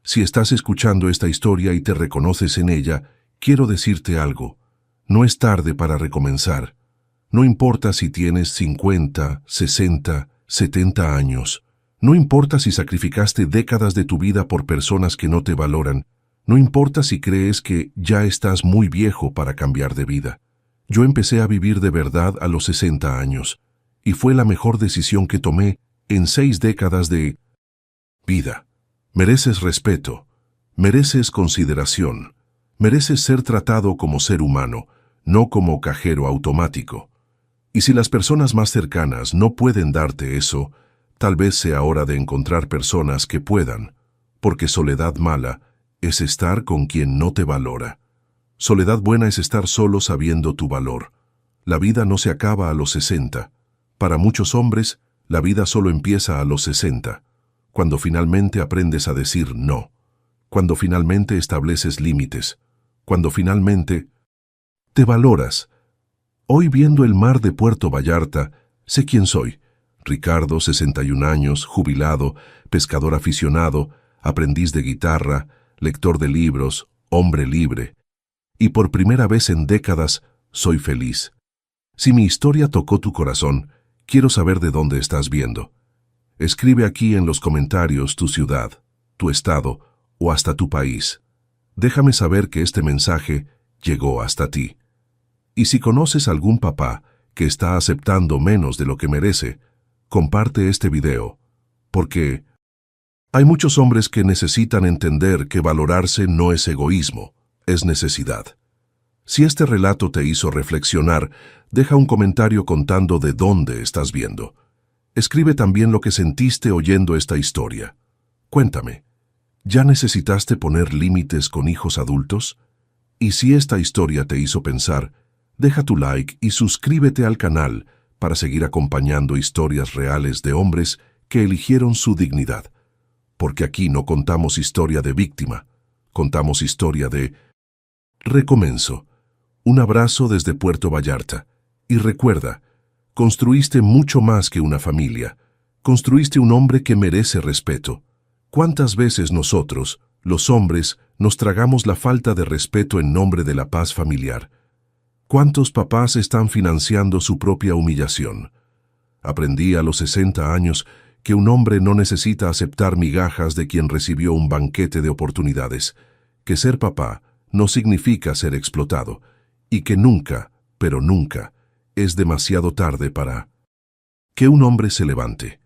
Si estás escuchando esta historia y te reconoces en ella, quiero decirte algo. No es tarde para recomenzar. No importa si tienes 50, 60, 70 años. No importa si sacrificaste décadas de tu vida por personas que no te valoran. No importa si crees que ya estás muy viejo para cambiar de vida. Yo empecé a vivir de verdad a los 60 años. Y fue la mejor decisión que tomé en 6 décadas de vida. Mereces respeto, mereces consideración, mereces ser tratado como ser humano, no como cajero automático. Y si las personas más cercanas no pueden darte eso, tal vez sea hora de encontrar personas que puedan, porque soledad mala es estar con quien no te valora. Soledad buena es estar solo sabiendo tu valor. La vida no se acaba a los 60. Para muchos hombres, la vida solo empieza a los 60, cuando finalmente aprendes a decir no, cuando finalmente estableces límites, cuando finalmente te valoras. Hoy viendo el mar de Puerto Vallarta, sé quién soy. Ricardo, 61 años, jubilado, pescador aficionado, aprendiz de guitarra, lector de libros, hombre libre. Y por primera vez en décadas, soy feliz. Si mi historia tocó tu corazón, quiero saber de dónde estás viendo. Escribe aquí en los comentarios tu ciudad, tu estado o hasta tu país. Déjame saber que este mensaje llegó hasta ti. Y si conoces algún papá que está aceptando menos de lo que merece, comparte este video, porque hay muchos hombres que necesitan entender que valorarse no es egoísmo, es necesidad. Si este relato te hizo reflexionar, deja un comentario contando de dónde estás viendo. Escribe también lo que sentiste oyendo esta historia. Cuéntame, ¿ya necesitaste poner límites con hijos adultos? Y si esta historia te hizo pensar, deja tu like y suscríbete al canal para seguir acompañando historias reales de hombres que eligieron su dignidad. Porque aquí no contamos historia de víctima, contamos historia de recomenzo. Un abrazo desde Puerto Vallarta. Y recuerda, construiste mucho más que una familia. Construiste un hombre que merece respeto. ¿Cuántas veces nosotros, los hombres, nos tragamos la falta de respeto en nombre de la paz familiar? ¿Cuántos papás están financiando su propia humillación? Aprendí a los 60 años que un hombre no necesita aceptar migajas de quien recibió un banquete de oportunidades, que ser papá no significa ser explotado, y que nunca, pero nunca, es demasiado tarde para que un hombre se levante.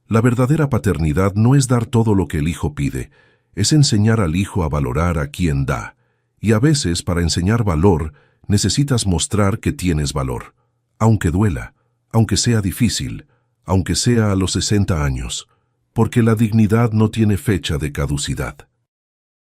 La verdadera paternidad no es dar todo lo que el hijo pide, es enseñar al hijo a valorar a quien da, y a veces para enseñar valor necesitas mostrar que tienes valor, aunque duela, aunque sea difícil, aunque sea a los 60 años, porque la dignidad no tiene fecha de caducidad.